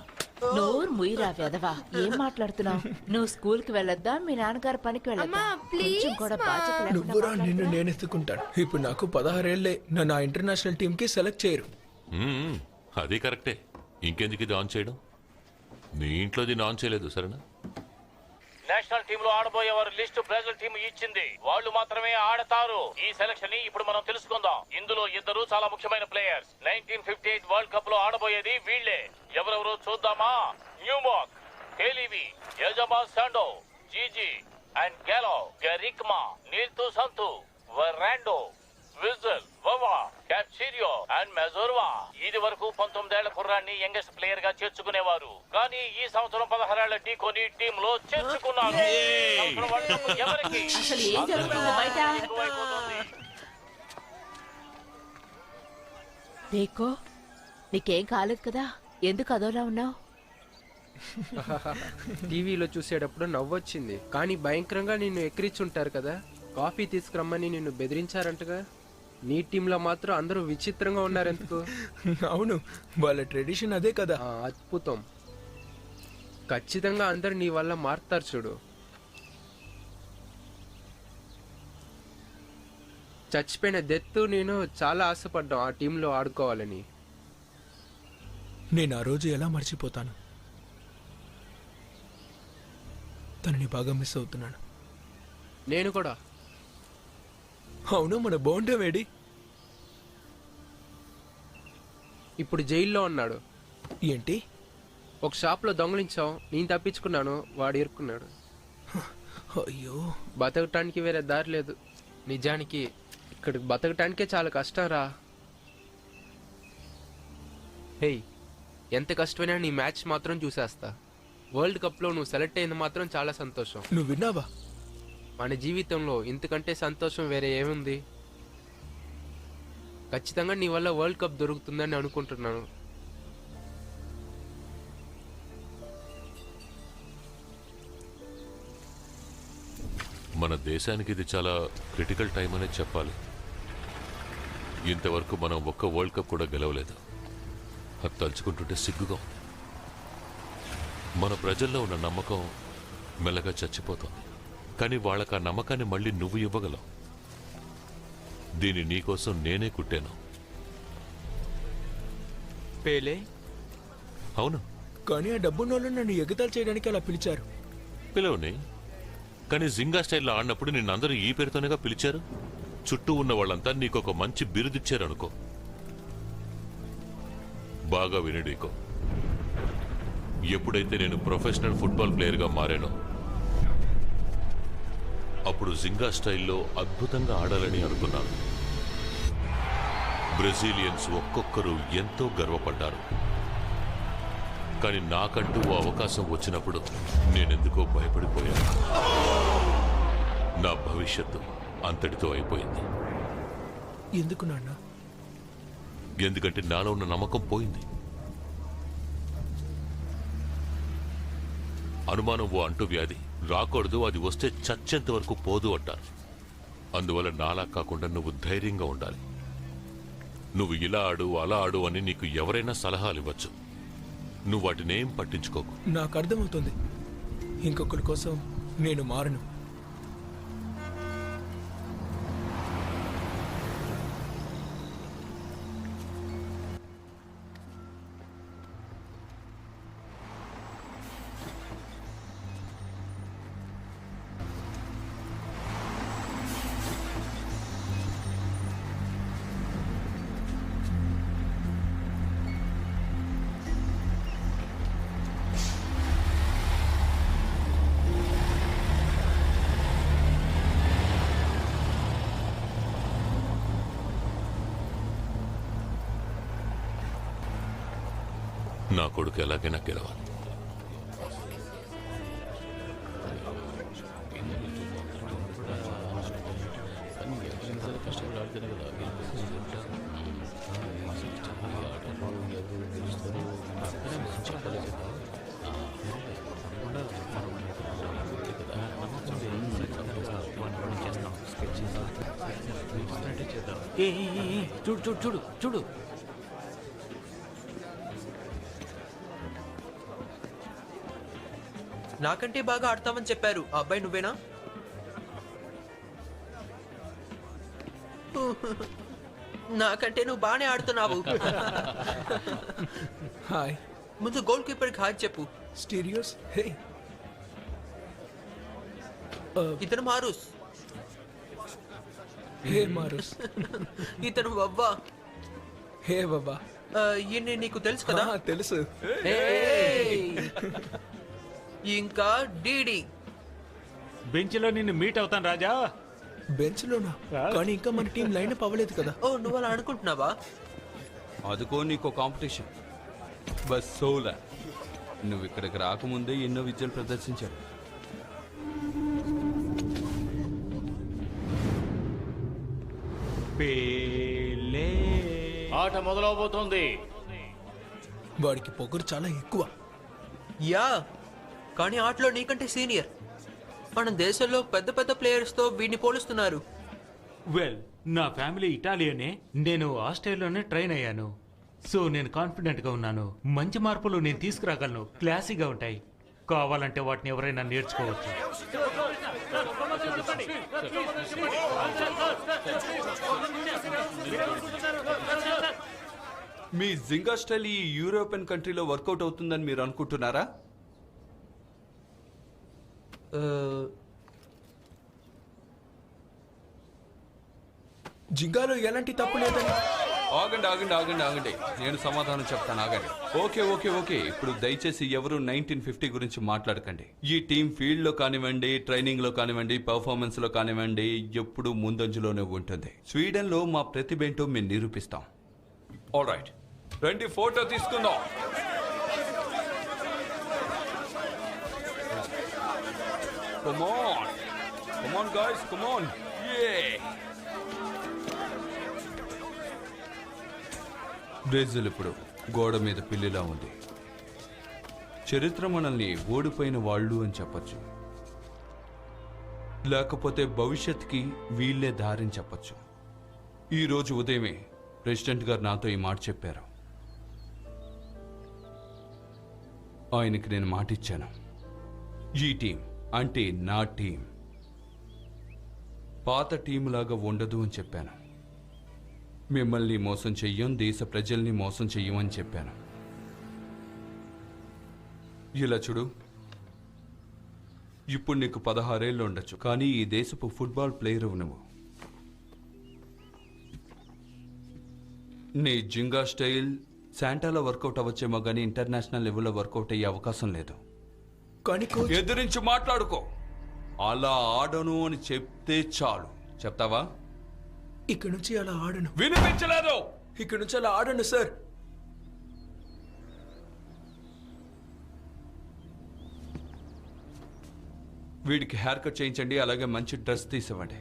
నోరు ముయిరా వెదవా, ఏం మాట్లాడుతున్నావు? నువ్వు స్కూల్ కి వెళ్ళొద్దా? మీ నాన్నగారు పనికి వెళ్ళొద్దా? కొంచెం కూడా బాధ్యత లేకుండా నువ్వురా, నిన్ను మాట్లాడుతున్నావు. నేను ఎత్తుకుంటాను. ఇప్పుడు నాకు 16 ఏళ్లే. నన్ను ఆ ఇంటర్నేషనల్ టీం కి సెలెక్ట్ చేయరు. అది కరెక్టే. ఇంకెందుకు ఇది ఆన్ చేయడం? నీ ఇంట్లో దీన్ని ఆన్ చేయలేదు, సరేనా? నేషనల్ టీమ్ లో ఆడబోయే వారి లిస్టు బ్రెజిల్ టీం ఇచ్చింది. వాళ్ళు మాత్రమే ఆడతారు. ఈ సెలక్షన్ ని ఇప్పుడు మనం తెలుసుకుందాం. ఇందులో ఇద్దరు చాలా ముఖ్యమైన ప్లేయర్స్. 1958 వరల్డ్ కప్ లో ఆడబోయేది వీళ్లే. ఎవరెవరో చూద్దామా? Newmark, కేలీవి, యజమా Sandow, GG and గెలో, గెరిక్మా, నీల్తు Santhu, వరాండో, whistle, వవా, క్యాప్సిరియో and మెజోర్వా. ఇది వరకు 19 ఏళ్ల కుర్రాన్ని యంగెస్ట్ ప్లేయర్ గా చేర్చుకునేవారు. కానీ ఈ సంవత్సరం 16 ఏళ్ల డీకోని టీమ్ లో చేర్చుకున్నారు. ఎవరికి అసలు ఏం జరుగుతుందో బయట? డీకో, నీకేం కాలేదు కదా? ఎందుకు అదోలా ఉన్నావు? టీవీలో చూసేటప్పుడు నవ్వొచ్చింది, కానీ భయంకరంగా నిన్ను ఎక్కిరిచుంటారు కదా. కాఫీ తీసుకురమ్మని నిన్ను బెదిరించారంటగా. నీ టీంలో మాత్రం అందరూ విచిత్రంగా ఉన్నారెందుకు? అవును, వాళ్ళ ట్రెడిషన్ అదే కదా. అద్భుతం. ఖచ్చితంగా అందరు నీ వల్ల మారుతారు చూడు. చచ్చిపోయిన దెత్తు నేను చాలా ఆశపడ్డాం ఆ టీంలో ఆడుకోవాలని. నేను ఆ రోజు ఎలా మర్చిపోతాను? తనని బాగా మిస్ అవుతున్నాను. నేను కూడా. అవును, మన బోండే వేడి ఇప్పుడు జైల్లో ఉన్నాడు. ఏంటి? ఒక షాప్లో దొంగలించాం, నేను తప్పించుకున్నాను, వాడు ఇరుక్కున్నాడు. అయ్యో, బతకటానికి వేరే దారి లేదు. నిజానికి ఇక్కడ బతకటానికే చాలా కష్టం రా. హేయ్, ఎంత కష్టమైనా నీ మ్యాచ్ మాత్రం చూసేస్తా. వరల్డ్ కప్లో నువ్వు సెలెక్ట్ అయింది మాత్రం చాలా సంతోషం. నువ్వు విన్నావా? మన జీవితంలో ఇంతకంటే సంతోషం వేరే ఏముంది? ఖచ్చితంగా నీ వల్ల వరల్డ్ కప్ దొరుకుతుందని అనుకుంటున్నాను. మన దేశానికి ఇది చాలా క్రిటికల్ టైం అనే చెప్పాలి. ఇంతవరకు మనం ఒక్క వరల్డ్ కప్ కూడా గెలవలేదు. అది తలుచుకుంటుంటే సిగ్గుగా ఉంది. మన ప్రజల్లో ఉన్న నమ్మకం మెల్లగా చచ్చిపోతుంది. కానీ వాళ్ళకి ఆ నమ్మకాన్ని మళ్ళీ నువ్వు ఇవ్వగలవు. దీన్ని నీకోసం నేనే కుట్టాను. పేలే? అవును. కానీ ఆ డబ్బున్నోళ్ళు నన్ను ఎగతాలు చేయడానికి అలా పిలిచారు. పిలవని. కానీ జింగా స్టైల్లో ఆడినప్పుడు నిన్నందరూ ఈ పేరుతోనేగా పిలిచారు. చుట్టూ ఉన్న వాళ్ళంతా నీకొక మంచి బిరుదిచ్చారనుకో. బాగా వినడీకో. ఎప్పుడైతే నేను ప్రొఫెషనల్ ఫుట్బాల్ ప్లేయర్గా మారానో అప్పుడు జింగా స్టైల్లో అద్భుతంగా ఆడాలని అనుకున్నాను. బ్రెజిలియన్స్ ఒక్కొక్కరు ఎంతో గర్వపడ్డారు. కానీ నాకంటూ ఓ అవకాశం వచ్చినప్పుడు నేనెందుకో భయపడిపోయాను. నా భవిష్యత్తు అంతటితో అయిపోయింది. ఎందుకు నాన్న? ఎందుకంటే నాలో ఉన్న నమ్మకం పోయింది. అనుమానం ఓ అంటువ్యాధి. రాకూడదు, అది వస్తే చచ్చేంత వరకు పోదు అంటారు. అందువల్ల నాలా కాకుండా నువ్వు ధైర్యంగా ఉండాలి. నువ్వు ఇలా ఆడు అలా ఆడు అని నీకు ఎవరైనా సలహాలు ఇవ్వచ్చు. నువ్వు వాటినేం పట్టించుకోకు. నాకు అర్థమవుతుంది. ఇంకొకరి కోసం నేను మారను. నా కొడుకు ఎలాగైనా గెలవాలి. చూడు చూడు చూడు చూడు. నాకంటే బాగా ఆడతామని చెప్పారు ఆ అబ్బాయి నువ్వేనా? నాకంటే నువ్వు బాగానే ఆడుతున్నావు. హాయ్. ముందు గోల్ కీపర్కి హాయ్ చెప్పు. స్టీరియోస్. హే, ఇతను మారుస్. హే మారుస్. ఇతను వవ్వా. హే బాబా. ఈయన్ని నీకు తెలుసు కదా? తెలుసు. ఇంకా డీడీ. బెంచ్ లో నిన్ను మీట్ అవుతాను రాజా. బెంచ్ లోనా? కానీ ఇంకా మన టీం లైన్ అప్ అవ్వలేదు కదా. ఓ, నువ్వు అలా అనుకుంటున్నావా? అదుకో నీకో కాంపిటీషన్. బస్ సోలా. నువ్వు ఇక్కడికి రాకముందే ఎన్నో విద్యలు ప్రదర్శించావు. ఆట మొదలవబోతోంది. వాడికి పొగరు చాలా ఎక్కువ. యా, కానీ ఆటలో నీకంటే సీనియర్. మన దేశంలో పెద్ద పెద్ద ప్లేయర్స్ తో వీడిని పోలుస్తున్నారు. వెల్, నా ఫ్యామిలీ ఇటాలియనే. నేను ఆస్ట్రేలియాలోనే ట్రైన్ అయ్యాను. సో నేను కాన్ఫిడెంట్ గా ఉన్నాను. మంచి మార్పులు నేను తీసుకురాగలను. క్లాసీగా ఉంటాయి. కావాలంటే వాటిని ఎవరైనా నేర్చుకోవచ్చు. మీ జింగా స్టైల్ ఈ యూరోపియన్ కంట్రీలో వర్కౌట్ అవుతుందని మీరు అనుకుంటున్నారా? జింగాలో ఎలాంటి తప్పు లేదని ఆగండి ఆగండి ఆగండి ఆగండి నేను సమాధానం చెప్తాను ఆగండి. ఓకే ఓకే ఓకే ఇప్పుడు దయచేసి ఎవరు 1950 గురించి మాట్లాడకండి. ఈ టీం ఫీల్డ్ లో కానివ్వండి, ట్రైనింగ్ లో కానివ్వండి, పర్ఫార్మెన్స్ లో కానివ్వండి ఎప్పుడు ముందంజలోనే ఉంటుంది. స్వీడన్ లో మా ప్రతిభ ఏంటో మేము నిరూపిస్తాం. ఆల్ రైట్, రండి ఫోటో తీసుకుందాం. Come on. Come on guys, come on. Yeah. Brazil ఇప్పుడు గోడ మీద పిల్లిలా ఉంది. చరిత్ర మనల్ని ఓడిపోయిన వాళ్ళు అని చెప్పచ్చు, లేకపోతే భవిష్యత్తుకి వీళ్ళే దారిని చెప్పచ్చు. ఈరోజు ఉదయమే ప్రెసిడెంట్ గారు నాతో ఈ మాట చెప్పారు. ఆయనకి నేను మాట ఇచ్చాను, ఈ టీం అంటే నా టీం పాత టీం లాగా ఉండదు అని చెప్పాను. మిమ్మల్ని మోసం చెయ్యం, దేశ ప్రజల్ని మోసం చెయ్యమని చెప్పాను. ఇలా చూడు, ఇప్పుడు నీకు 16 ఏళ్ళు ఉండొచ్చు, కానీ ఈ దేశపు ఫుట్బాల్ ప్లేయర్ నువ్వు. నీ జింగా స్టైల్ శాంటాలో వర్కౌట్ అవ్వచ్చేమో కానీ ఇంటర్నేషనల్ లెవెల్లో వర్కౌట్ అయ్యే అవకాశం లేదు. ఎదురించి మాట్లాడుకో. అలా ఆడను అని చెప్తే చాలు. చెప్తావా? ఇక్కడ నుంచి అలా ఆడను. వినిపించలేదు. ఇక్కడ నుంచి అలా ఆడను సార్. వీడికి హెయిర్ కట్ చేయించండి, అలాగే మంచి డ్రెస్ తీసివ్వండి.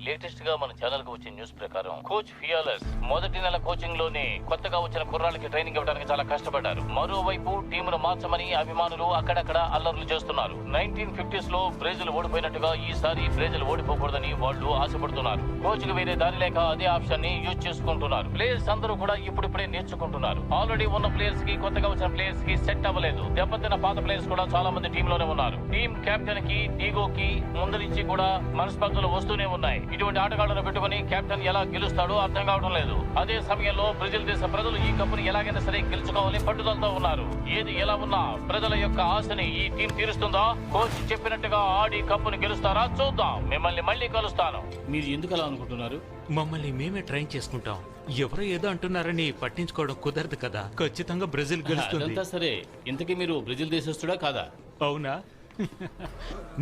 లేటెస్ట్ గా మన ఛానల్ కు వచ్చిన న్యూస్ ప్రకారం కోచ్ ఫియాలెస్ మొదటి నెల కోచింగ్ లోనే కొత్తగా వచ్చిన కుర్రాళ్ళకి ట్రైనింగ్ ఇవ్వడానికి చాలా కష్టపడ్డారు. మరోవైపు టీమును మార్చమని అభిమానులు అక్కడక్కడ అల్లర్లు చేస్తున్నారు. 1950s లో బ్రెజిల్ ఓడిపోయినట్టుగా ఈసారి బ్రెజిల్ ఓడిపోకూడదని వాళ్ళు ఆశపడుతున్నారు. కోచ్ కు వేరే దారి లేక అదే ఆప్షన్ ని యూజ్ చేసుకుంటున్నారు. ప్లేయర్స్ అందరూ కూడా ఇప్పుడిప్పుడే నేర్చుకుంటున్నారు. ఆల్రెడీ ఉన్న ప్లేయర్స్ కి కొత్తగా వచ్చిన ప్లేయర్స్ కి సెట్ అవ్వలేదు. దెబ్బతిన్న పాత ప్లేయర్స్ కూడా చాలా మంది టీమ్ లోనే ఉన్నారు. టీం కెప్టెన్ కి డీగోకి ముందు నుంచి కూడా మనస్పర్ధలు వస్తూనే ఉన్నాయి. ఇటువంటి ఆటగాళ్లను పెట్టుకుని కెప్టెన్ ఎలా గెలుస్తాడో అర్థం కావడం లేదు. అదే సమయంలో బ్రెజిల్ దేశ ప్రజలు ఈ కప్పును ఎలాగైనా సరే గెలుచుకోవాలని పట్టుదలతో ఉన్నారు. ఏది ఎలా ఉన్నా ప్రజల యొక్క ఆశని ఈ టీం తీరుస్తుందా? కోచ్ చెప్పినట్టుగా ఆడి కప్పును గెలుస్తారా? చూద్దాం. మిమ్మల్ని మళ్ళీ కలుస్తాను. మీరు ఎందుకు అలా అనుకుంటున్నారు? మమ్మల్ని మేమే ట్రైన్ చేసుకుంటాం. ఎవరో ఏదో అంటున్నారని పట్టించుకోవడం కుదరదు కదా. ఖచ్చితంగా బ్రెజిల్ గెలుస్తుంది. సరే, ఇంతకీ మీరు బ్రెజిల్ దేశస్తుడా కాదా? అవునా?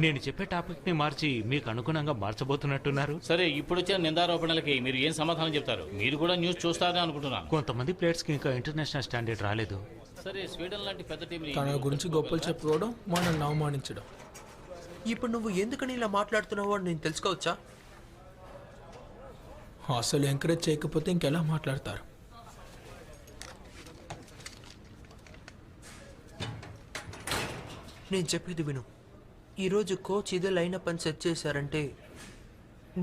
నేను చెప్పే టాపిక్ ని మార్చి మీకు అనుగుణంగా మార్చబోతున్నట్టున్నారు. సరే, ఇప్పుడు వచ్చిన నిందారోపణలకి మీరు ఏం సమాధానం చెప్తారు? మీరు కూడా న్యూస్ చూస్తారని అనుకుంటున్నాను. కొంతమంది ప్లేయర్స్ కి ఇంకా ఇంటర్నేషనల్ స్టాండర్డ్ రాలేదు. సరే, స్వీడన్ లాంటి పెద్ద టీం తన గురించి గొప్పలు చెప్పుకోవడం, మనల్ని అవమానించడం. ఇప్పుడు నువ్వు ఎందుకని ఇలా మాట్లాడుతున్నావో అని నేను తెలుసుకోవచ్చా? అసలు ఎంకరేజ్ చేయకపోతే ఇంకెలా మాట్లాడతారు? నేను చెప్పేది విను. ఈరోజు కోచ్ ఇదే లైనప్ అని సెట్ చేశారంటే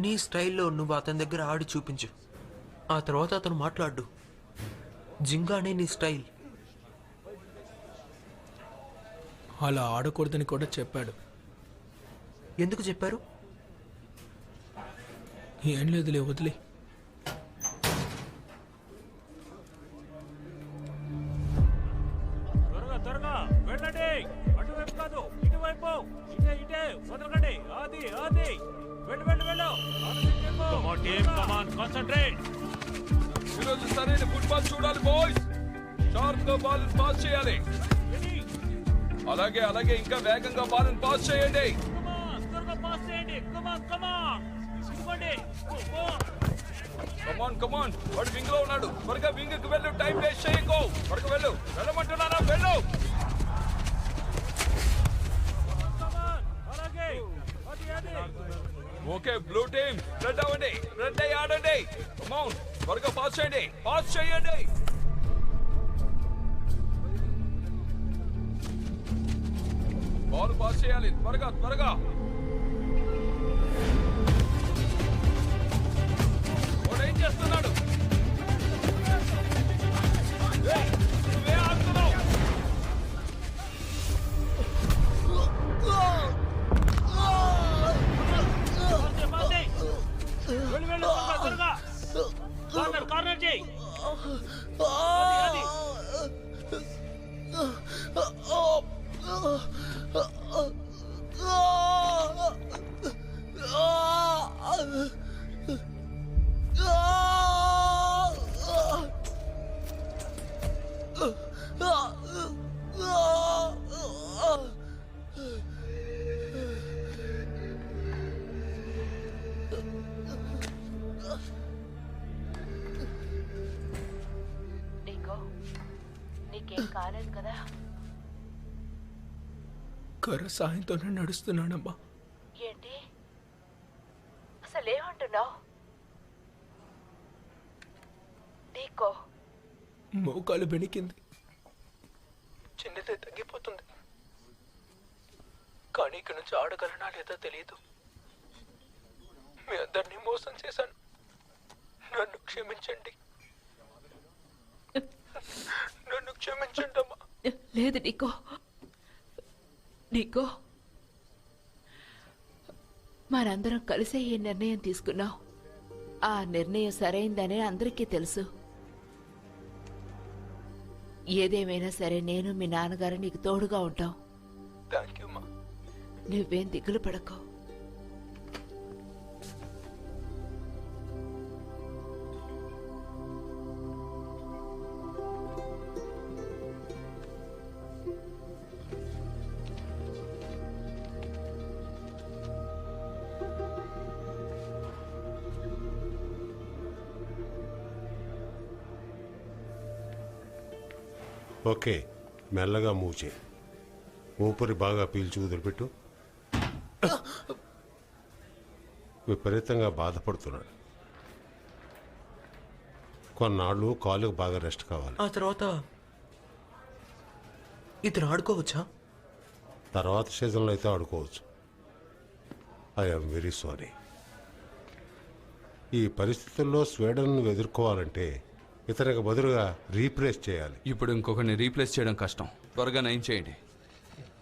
నీ స్టైల్లో నువ్వు అతని దగ్గర ఆడి చూపించు. ఆ తర్వాత అతను మాట్లాడు. జింగానే నీ స్టైల్. అలా ఆడకూడదని కూడా చెప్పాడు. ఎందుకు చెప్పారు? ఏం లేదులే, వదిలే. త్వరగా వెళ్ళండి. అటువైపు కాదు, ఇటువైపు. ఇటే వదలకండి. అది వెళ్ళు. కాన్సంట్రేట్. ఈరోజు సరైన ఫుట్బాల్ చూడాలి బాయ్స్. షార్ప్ గా బాల్ పాస్ చేయాలి. అలాగే ఇంకా వేగంగా బాల్ పాస్ చేయండి. కమాన్ వాడు వింగ్ లో ఉన్నాడు. త్వరగా వింగ్ కి వెళ్ళు. టైం వేస్ట్ చేయకు. త్వరగా వెళ్ళమంటున్నారా? వెళ్ళు. ఓకే, బ్లూ టీమ్ రెడ్ అవ్వండి. రెడ్ అయ్యి ఆడండి. కమాన్, త్వరగా పాస్ చేయండి. బాల్ పాస్ చేయాలి. త్వరగా. ఏం చేస్తున్నాడు? నువ్వే ఆడుతున్నావు. వెళ్ళు త్వరగా. కార్నర్ చేయి. కర్ర సాయంతోనే నడుస్తున్నానమ్మా. ఏంటి అసలు ఏమంటున్నావు? నీకో మోకాలు బెణికింది, చిన్నదే తగ్గిపోతుంది, కానీ ఇక నుంచి ఆడగలనా లేదా తెలియదు. మీ అందరినీ మోసం చేశాను, నన్ను క్షమించండి, నన్ను క్షమించండి అమ్మా. లేదు నీకో మనందరం కలిసే ఈ నిర్ణయం తీసుకున్నాం. ఆ నిర్ణయం సరైందని అందరికీ తెలుసు. ఏదేమైనా సరే నేను మీ నాన్నగారు నీకు తోడుగా ఉంటాం. థ్యాంక్ యూ అమ్మా. నువ్వేం దిగులు పడకు. ఓకే, మెల్లగా మూవ్ చేయి. ఊపిరి బాగా పీల్చి వదిలిపెట్టు. విపరీతంగా బాధపడుతున్నాడు. కొన్నాళ్ళు కాలుకు బాగా రెస్ట్ కావాలి. ఆ తర్వాత ఇతను ఆడుకోవచ్చా? తర్వాత సీజన్లో అయితే ఆడుకోవచ్చు. I'm very sorry. ఈ పరిస్థితుల్లో స్వీడన్ ఎదుర్కోవాలంటే ఇతనికి బదులుగా రీప్లేస్ చేయాలి. ఇప్పుడు ఇంకొకరిని రీప్లేస్ చేయడం కష్టం. త్వరగా నయం చేయండి.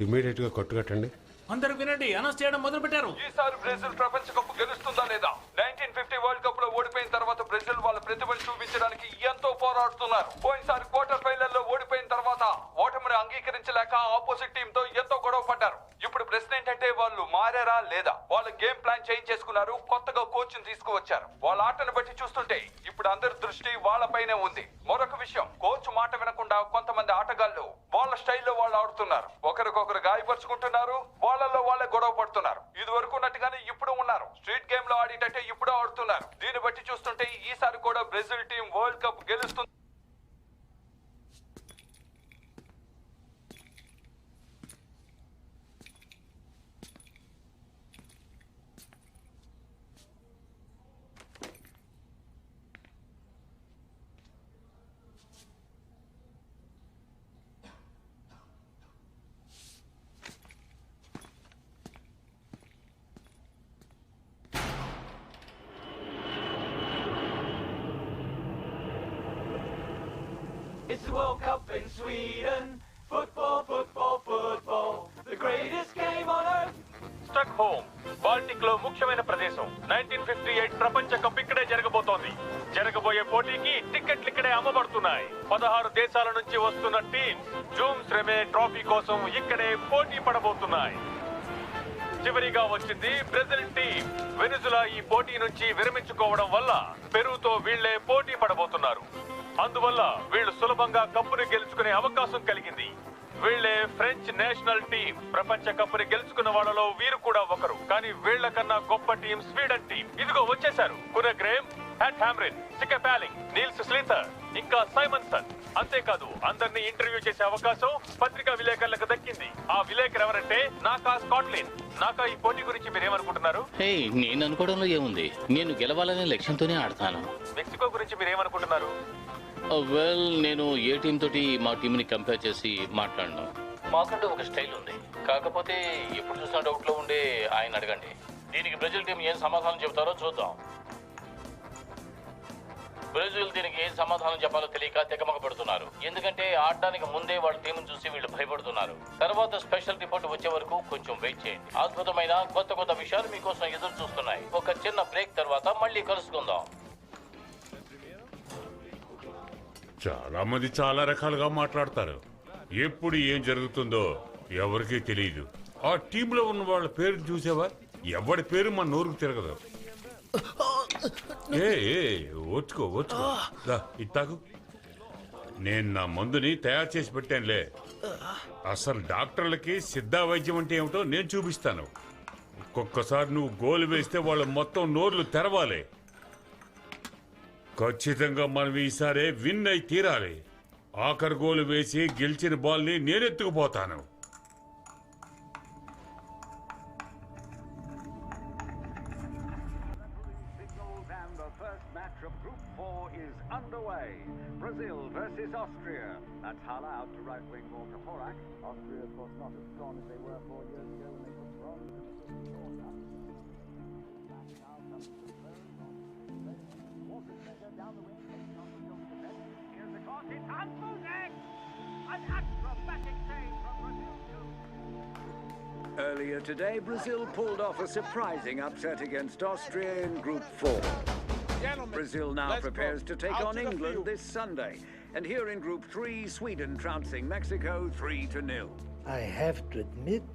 ఇమీడియట్గా కట్టుకట్టండి. అందరూ వినండి, అనౌన్స్ చేయడం మొదలు పెట్టారు. ఈసారి బ్రెజిల్ ప్రపంచ కప్ గెలుస్తుందా లేదా? 1950 వరల్డ్ కప్ లో ఓడిపోయిన తర్వాత బ్రెజిల్ వాళ్ళ ప్రతిభను చూపించడానికి ఎంతో పోరాడుతున్నారు. పోయినసారి క్వార్టర్ ఫైనల్ లో ఓడిపోయిన తర్వాత ఓటమిని అంగీకరించలేక ఆపోజిట్ టీమ్ తో ఎంతో గొడవ పడ్డారు. ఇప్పుడు ప్రశ్న ఏంటంటే వాళ్ళు మారారా లేదా? వాళ్ళ గేమ్ ప్లాన్ చేంజ్ చేసుకున్నారు, కొత్తగా కోచ్ ని తీసుకువచ్చారు. వాళ్ళ ఆటను బట్టి చూస్తుంటే ఇప్పుడు అందరి దృష్టి వాళ్ళపైనే ఉంది. మరొక విషయం, కోచ్ మాట వినకుండా కొంతమంది ఆటగాళ్లు వాళ్ళ స్టైల్లో వాళ్ళు ఆడుతున్నారు. ఒకరికొకరు గాయపరుచుకుంటున్నారు, వాళ్ళలో వాళ్ళే గొడవ పడుతున్నారు. ఇది వరకు ఉన్నట్టుగానే ఇప్పుడు ఉన్నారు. స్ట్రీట్ గేమ్ లో ఆడేటట్టే ఇప్పుడు ఆడుతున్నారు. దీన్ని బట్టి చూస్తుంటే ఈసారి కూడా బ్రెజిల్ టీం వరల్డ్ కప్ గెలుస్తుంది. It's the World Cup in Sweden. Football, football, football. The greatest game on earth. Stuck home Baltic లో ముఖ్యమైన ప్రదేశం. 1958 ప్రపంచ కప్ ఇక్కడే జరగబోతోంది. జరగబోయే పోటీకి టికెట్లు ఇక్కడే అమ్మబడుతున్నాయి. 16 దేశాల నుంచి వస్తున్న టీమ్స్ జూమ్స్ రెమే ట్రోఫీ కోసం ఇక్కడే పోటీ పడబోతున్నాయి. చివరిగా వచ్చింది బ్రెజిల్ టీం. వెనిజులా ఈ పోటీ నుంచి విరమించుకోవడం వల్ల పెరూతో వీళ్లే పోటీ పడబోతున్నారు. అందువల్ల వీళ్ళు సులభంగా కప్పుని గెలుచుకునే అవకాశం కలిగింది. వీళ్లే ఫ్రెంచ్ నేషనల్ టీం. ప్రపంచ కప్పుని గెలుచుకున్న వాళ్ళలో వీరు కూడా ఒకరు. కానీ వీళ్ల కన్నా గొప్ప టీం స్వీడన్ టీం. ఇదిగో వచ్చేశారు. కునగ్రేమ్, హ్యాట్ హ్యామ్రిన్, సికె ప్యాలింగ్, నీల్స్ స్లీథర్, ఇంకా సైమన్సన్. అంతేకాదు అందరినీ ఇంటర్వ్యూ చేసే అవకాశం పత్రికా విలేకరులకు దక్కింది. ఆ విలేకరు ఎవరంటే నాకా స్కాట్లిన్. నాకా ఈ పోటీ గురించి మీరేమనుకుంటున్నారు? నేను అనుకోవడంలో ఏముంది, నేను గెలవాలనే లక్ష్యంతోనే ఆడతాను. మెక్సికో గురించి మీరేమనుకుంటున్నారు? వెల్, నేను ఏ టీం తోటి మా టీంని కంపేర్ చేసి మాట్లాడను. మాకంటూ ఒక స్టైల్ ఉంది. కాకపోతే ఎప్పుడు చూసినా డౌట్ లో ఉండే ఆయన అడగండి. దీనికి బ్రెజిల్ టీం ఏం సమాధానం చెబుతారో చూద్దాం. బ్రెజిల్ దీనికి ఏం సమాధానం చెప్పాలో తెలియక తెగమగ పడుతున్నారు. ఎందుకంటే ఆడడానికి ముందే వాళ్ళ టీంను చూసి వీళ్ళు భయపడుతున్నారు. తర్వాత స్పెషల్ రిపోర్ట్ వచ్చే వరకు కొంచెం వెయిట్ చేయండి. అద్భుతమైన కొత్త విషయాలు మీకోసం ఎదురు చూస్తున్నాయి. ఒక చిన్న బ్రేక్ తర్వాత మళ్ళీ కలుసుకుందాం. చాలా మంది చాలా రకాలుగా మాట్లాడతారు. ఎప్పుడు ఏం జరుగుతుందో ఎవరికీ తెలియదు. ఆ టీంలో ఉన్న వాళ్ళ పేరు చూసావా? ఎవరి పేరు మన నోరుకు తిరగదు. ఓర్చుకో ఇత్తాకు. నేను నా మందుని తయారు చేసి పెట్టానులే. అసలు డాక్టర్లకి సిద్ధా వైద్యం అంటే ఏమిటో నేను చూపిస్తాను. ఒక్కొక్కసారి నువ్వు గోలు వేస్తే వాళ్ళ మొత్తం నోర్లు తెరవాలి. ఖచ్చితంగా మనం ఈసారి విన్ అయి తీరాలి. ఆఖరి గోలు వేసి గెలిచిన బాల్ని నేనెత్తుకుపోతాను. Group 4 is underway. Brazil versus Austria. That's Hala out to right wing Walker Horak. Austria, of course, not as strong as they were 4 years ago when they put bronze in the World Cup. Now comes the third. Walker's measure down the wing. Here's the cross. It's Hans Buzek! An acrobatic save from Brazil. Earlier today, Brazil pulled off a surprising upset against Austria in Group 4. Brazil now prepares to take on England this Sunday. And here in Group 3, Sweden trouncing Mexico 3-0. I have to admit,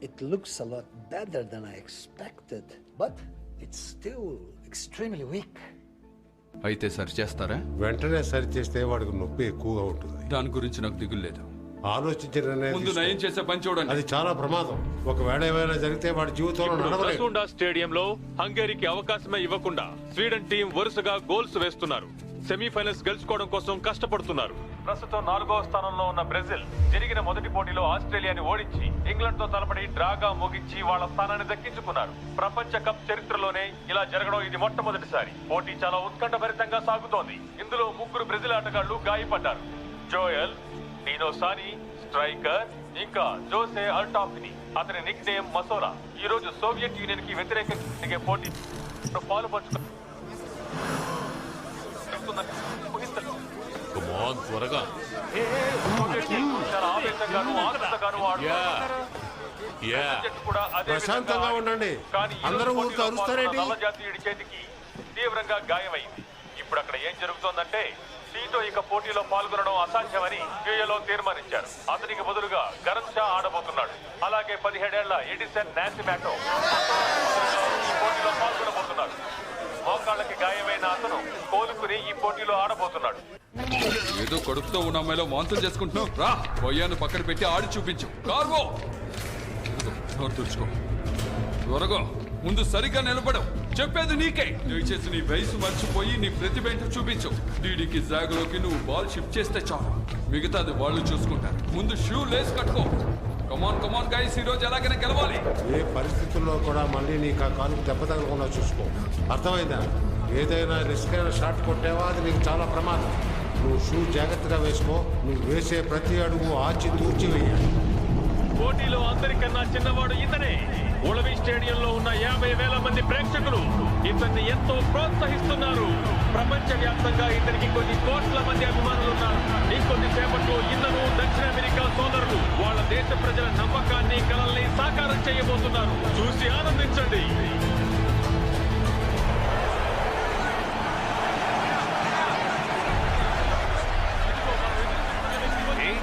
it looks a lot better than I expected. But it's still extremely weak. అయితే సరి చేస్తారా? వెంటనే సరి చేస్తే వాడికి నొప్పి ఎక్కువగా ఉంటుంది. దాని గురించి నాకు దిగులు లేదు. ఆలోచించిన నిర్ణయం ముందు నయం చేసే పని చూడండి. అది చాలా ప్రమాదం. ఒకవేళ ఏమైనా జరిగితే వాడి జీవితంలో నడవలేడు. రసూండా స్టేడియంలో హంగరీకి అవకాశమే ఇవ్వకుండా స్వీడన్ టీం వరుసగా గోల్స్ వేస్తున్నారు. సెమీఫైనల్స్ గెలుచుకోవడం కోసం కష్టపడుతున్నారు. ప్రస్తుతం 4వ స్థానంలో ఉన్న బ్రెజిల్ జరిగిన మొదటి పోటీలో ఆస్ట్రేలియాని ఓడించి ఇంగ్లాండ్ తో తలపడి డ్రాగా ముగించి వాళ్ళ స్థానాన్ని దక్కించుకున్నారు. ప్రపంచ కప్ చరిత్రలోనే ఇలా జరగడం ఇది మొట్టమొదటిసారి. పోటీ చాలా ఉత్కంఠభరితంగా సాగుతోంది. ఇందులో 3 బ్రెజిల్ ఆటగాళ్లు గాయపడ్డారు. జోయల్, డీనో సాని, స్ట్రైకర్, ఇంకా జోసే అల్టాఫిని. అతని నిక్ నేమ్ మసోరా. ఈ రోజు సోవియట్ యూనియన్ కి వ్యతిరేకంగా పోటీ త్వరగా ప్రశాంతంగా ఉండండి. అందరూ ఊరికి అరుస్తారేంటి? జాతీయుడి చేతికి తీవ్రంగా గాయమైంది. ఇప్పుడు అక్కడ ఏం జరుగుతోందంటే టీతో ఇక పోటీలో పాల్గొనడం అసాధ్యమని యూఏలో తీర్మానించారు. అతనికి బదులుగా గరం షా ఆడబోతున్నాడు. అలాగే 17 ఏళ్ల ఎడిసన్ నాసిమాటో ఈ పోటీలో పాల్గొనబోతున్నాడు. మోకాళ్ళకి గాయమైన అతను కోలుకుని ఈ పోటీలో ఆడబోతున్నాడు. ఏదో కడుపుతో ఉన్న అమ్మాయిలో వాంతులు చేసుకుంటున్నావు. రా, పొయ్యాను పక్కన పెట్టి ఆడి చూపించు. కార్వో తుడుచుకో. త్వరగా ముందు సరిగ్గా నిలబడవు. చెప్పేది నీకే. దయచేసి నీ వయసు మర్చిపోయి నీ ప్రతిభ ఏంటో చూపించు. డీడీకి జాగ్లోకి నువ్వు బాల్ షిఫ్ట్ చేస్తే చాలు. మిగతాది వాళ్ళు చూసుకుంటారు. ముందు షూ లేస్ కట్టుకో. కమాన్ గైస్, ఈ రోజు ఎలాగైనా గెలవాలి. ఏ పరిస్థితుల్లో కూడా మళ్ళీ నీకు ఆ కాలుకు దెబ్బ తగలకుండా చూసుకో. అర్థమైందా? ఏదైనా రిస్క్ అయిన షాట్ కొట్టావా అది నీకు చాలా ప్రమాదం. నువ్వు షూ జాగ్రత్తగా వేసుకో. నువ్వు వేసే ప్రతి అడుగు ఆచి తూచి వేయాలి. పోటీలో అందరికన్నా చిన్నవాడు ఇతనే. ఉళవి స్టేడియంలో ఉన్న 50,000 మంది ప్రేక్షకులు ఇతన్ని ఎంతో ప్రోత్సహిస్తున్నారు. ప్రపంచ వ్యాప్తంగా ఇతనికి కొన్ని కోట్ల మంది అభిమానులు ఉన్నారు. ఇంకొద్ది సేపట్లో ఇతను దక్షిణ అమెరికా సోదరులు వాళ్ళ దేశ ప్రజల నమ్మకాన్ని కలల్ని సాకారం చేయబోతున్నారు. చూసి ఆనందించండి.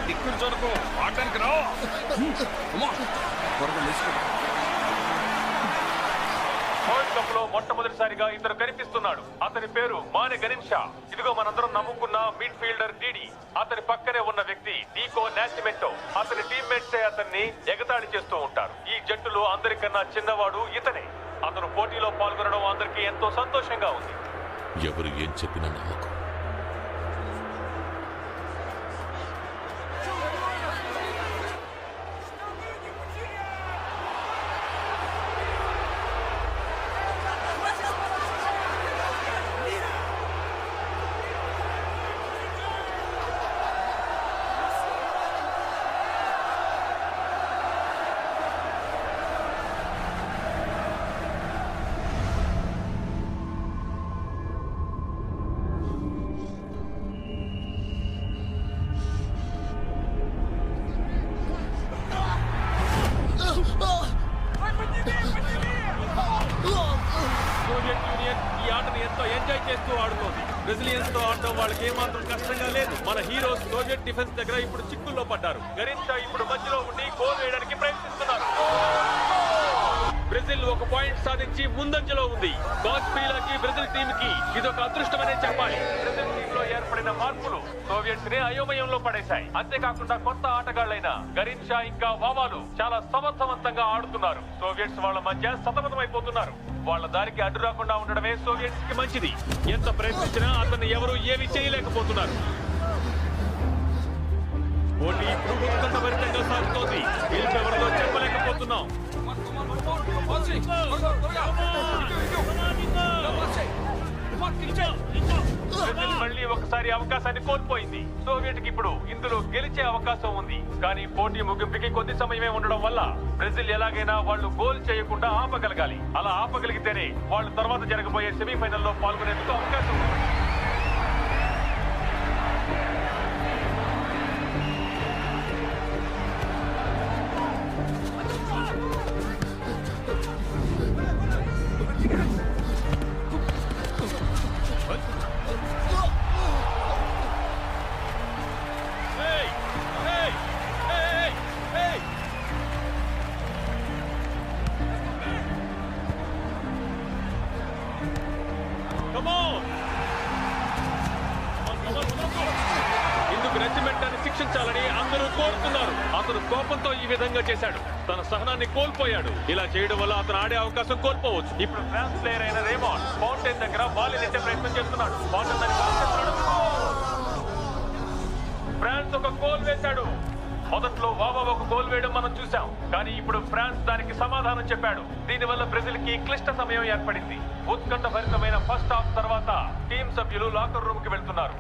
దిక్కులు చూడకు, ఆటానికి రా. వరల్డ్ కప్ లో మొట్టమొదటిసారిగా ఇతను కనిపిస్తున్నాడు. అతని పేరు మానె గనిన్షా. ఇదిగో మనందరం నమ్ముకున్న మిడ్ ఫీల్డర్ డీడీ. అతని పక్కనే ఉన్న వ్యక్తి డీకో నాసిమెంటో. అతని టీమ్మేట్సే అతన్ని ఎగతాళి చేస్తూ ఉంటారు. ఈ జట్టులో అందరికన్నా చిన్నవాడు ఇతనే. అతను పోటీలో పాల్గొనడం అందరికీ ఎంతో సంతోషంగా ఉంది. ఎవరు ఏం చెప్పినా నమ్మకం. సోవియట్ యూనియన్ ఈ ఆటను ఎంతో ఎంజాయ్ చేస్తూ ఆడుతోంది. బ్రెజిలియన్స్ తో ఆడటం వాళ్ళకి ఏమాత్రం కష్టంగా లేదు. మన హీరోస్ సోవియట్ డిఫెన్స్ దగ్గర ఇప్పుడు చిక్కుల్లో పడ్డారు. గరిన్షా ఇప్పుడు మధ్యలో ఉండి గోల్ వేయడానికి ప్రయత్నిస్తున్నారు. బ్రెజిల్ 1 పాయింట్ సాధించి ముందంజలో ఉంది. గాస్పీలాకి బ్రెజిల్ టీమ్ కి ఇదొక అదృష్టమనే చెప్పాలి. బ్రెజిల్ టీమ్ లో ఏర్పడిన మార్పులు సోవియట్స్ ని అయోమయంలో పడేశాయి. అంతేకాకుండా కొత్త ఆటగాళ్లైన గరిన్షా ఇంకా వావాలు చాలా సమర్థవంతంగా ఆడుతున్నారు. సోవియట్స్ వాళ్ళ మధ్య సతమతమైపోతున్నారు. వాళ్ళ దారికి అడ్డు రాకుండా ఉండడమే సోవియట్స్ కి మంచిది. ఎంత ప్రయత్నించినా అతన్ని ఎవరు ఏమీ చేయలేకపోతున్నారు. పోటీ ఇప్పుడు ఉత్కంఠభరితంగా సాగుతోంది. గెలుపెవరితో చెప్పలేకపోతున్నాం. బ్రెజిల్ మళ్ళీ ఒకసారి అవకాశాన్ని కోల్పోయింది. సోవియట్ కి ఇప్పుడు ఇందులో గెలిచే అవకాశం ఉంది. కానీ పోటీ ముగింపుకి కొద్ది సమయమే ఉండడం వల్ల బ్రెజిల్ ఎలాగైనా వాళ్ళు గోల్ చేయకుండా ఆపగలగాలి. అలా ఆపగలిగితేనే వాళ్ళు తర్వాత జరగబోయే సెమీఫైనల్లో పాల్గొనేందుకు అవకాశం ఉంది. ఇందుకు రెజిమెంటాన్ని శిక్షించాలని అందరూ కోరుతున్నారు. అతను కోపంతో ఈ విధంగా చేశాడు. తన సహనాన్ని కోల్పోయాడు. ఇలా చేయడం వల్ల అతను ఆడే అవకాశం కోల్పోవచ్చు. ఇప్పుడు ఫ్రాన్స్ ప్లేయర్ అయిన రేమాండ్ ఫౌంటైన్ దగ్గర బాల్ నెట్టే ప్రయత్నం చేస్తున్నాడు. ఫౌంటైన్ దాన్ని బ్లాక్ చేస్తున్నాడు. ఫ్రాన్స్ ఒక గోల్ వేశాడు. మొదట్లో వావా ఒక గోల్ వేయడం మనం చూసాం. కానీ ఇప్పుడు ఫ్రాన్స్ దానికి సమాధానం చెప్పాడు. దీనివల్ల బ్రెజిల్ కి క్లిష్ట సమయం ఏర్పడింది. ఉత్కంఠ భరితమైన ఫస్ట్ హాఫ్ తర్వాత టీం సభ్యులు లాకర్ రూమ్ కి వెళ్తున్నారు.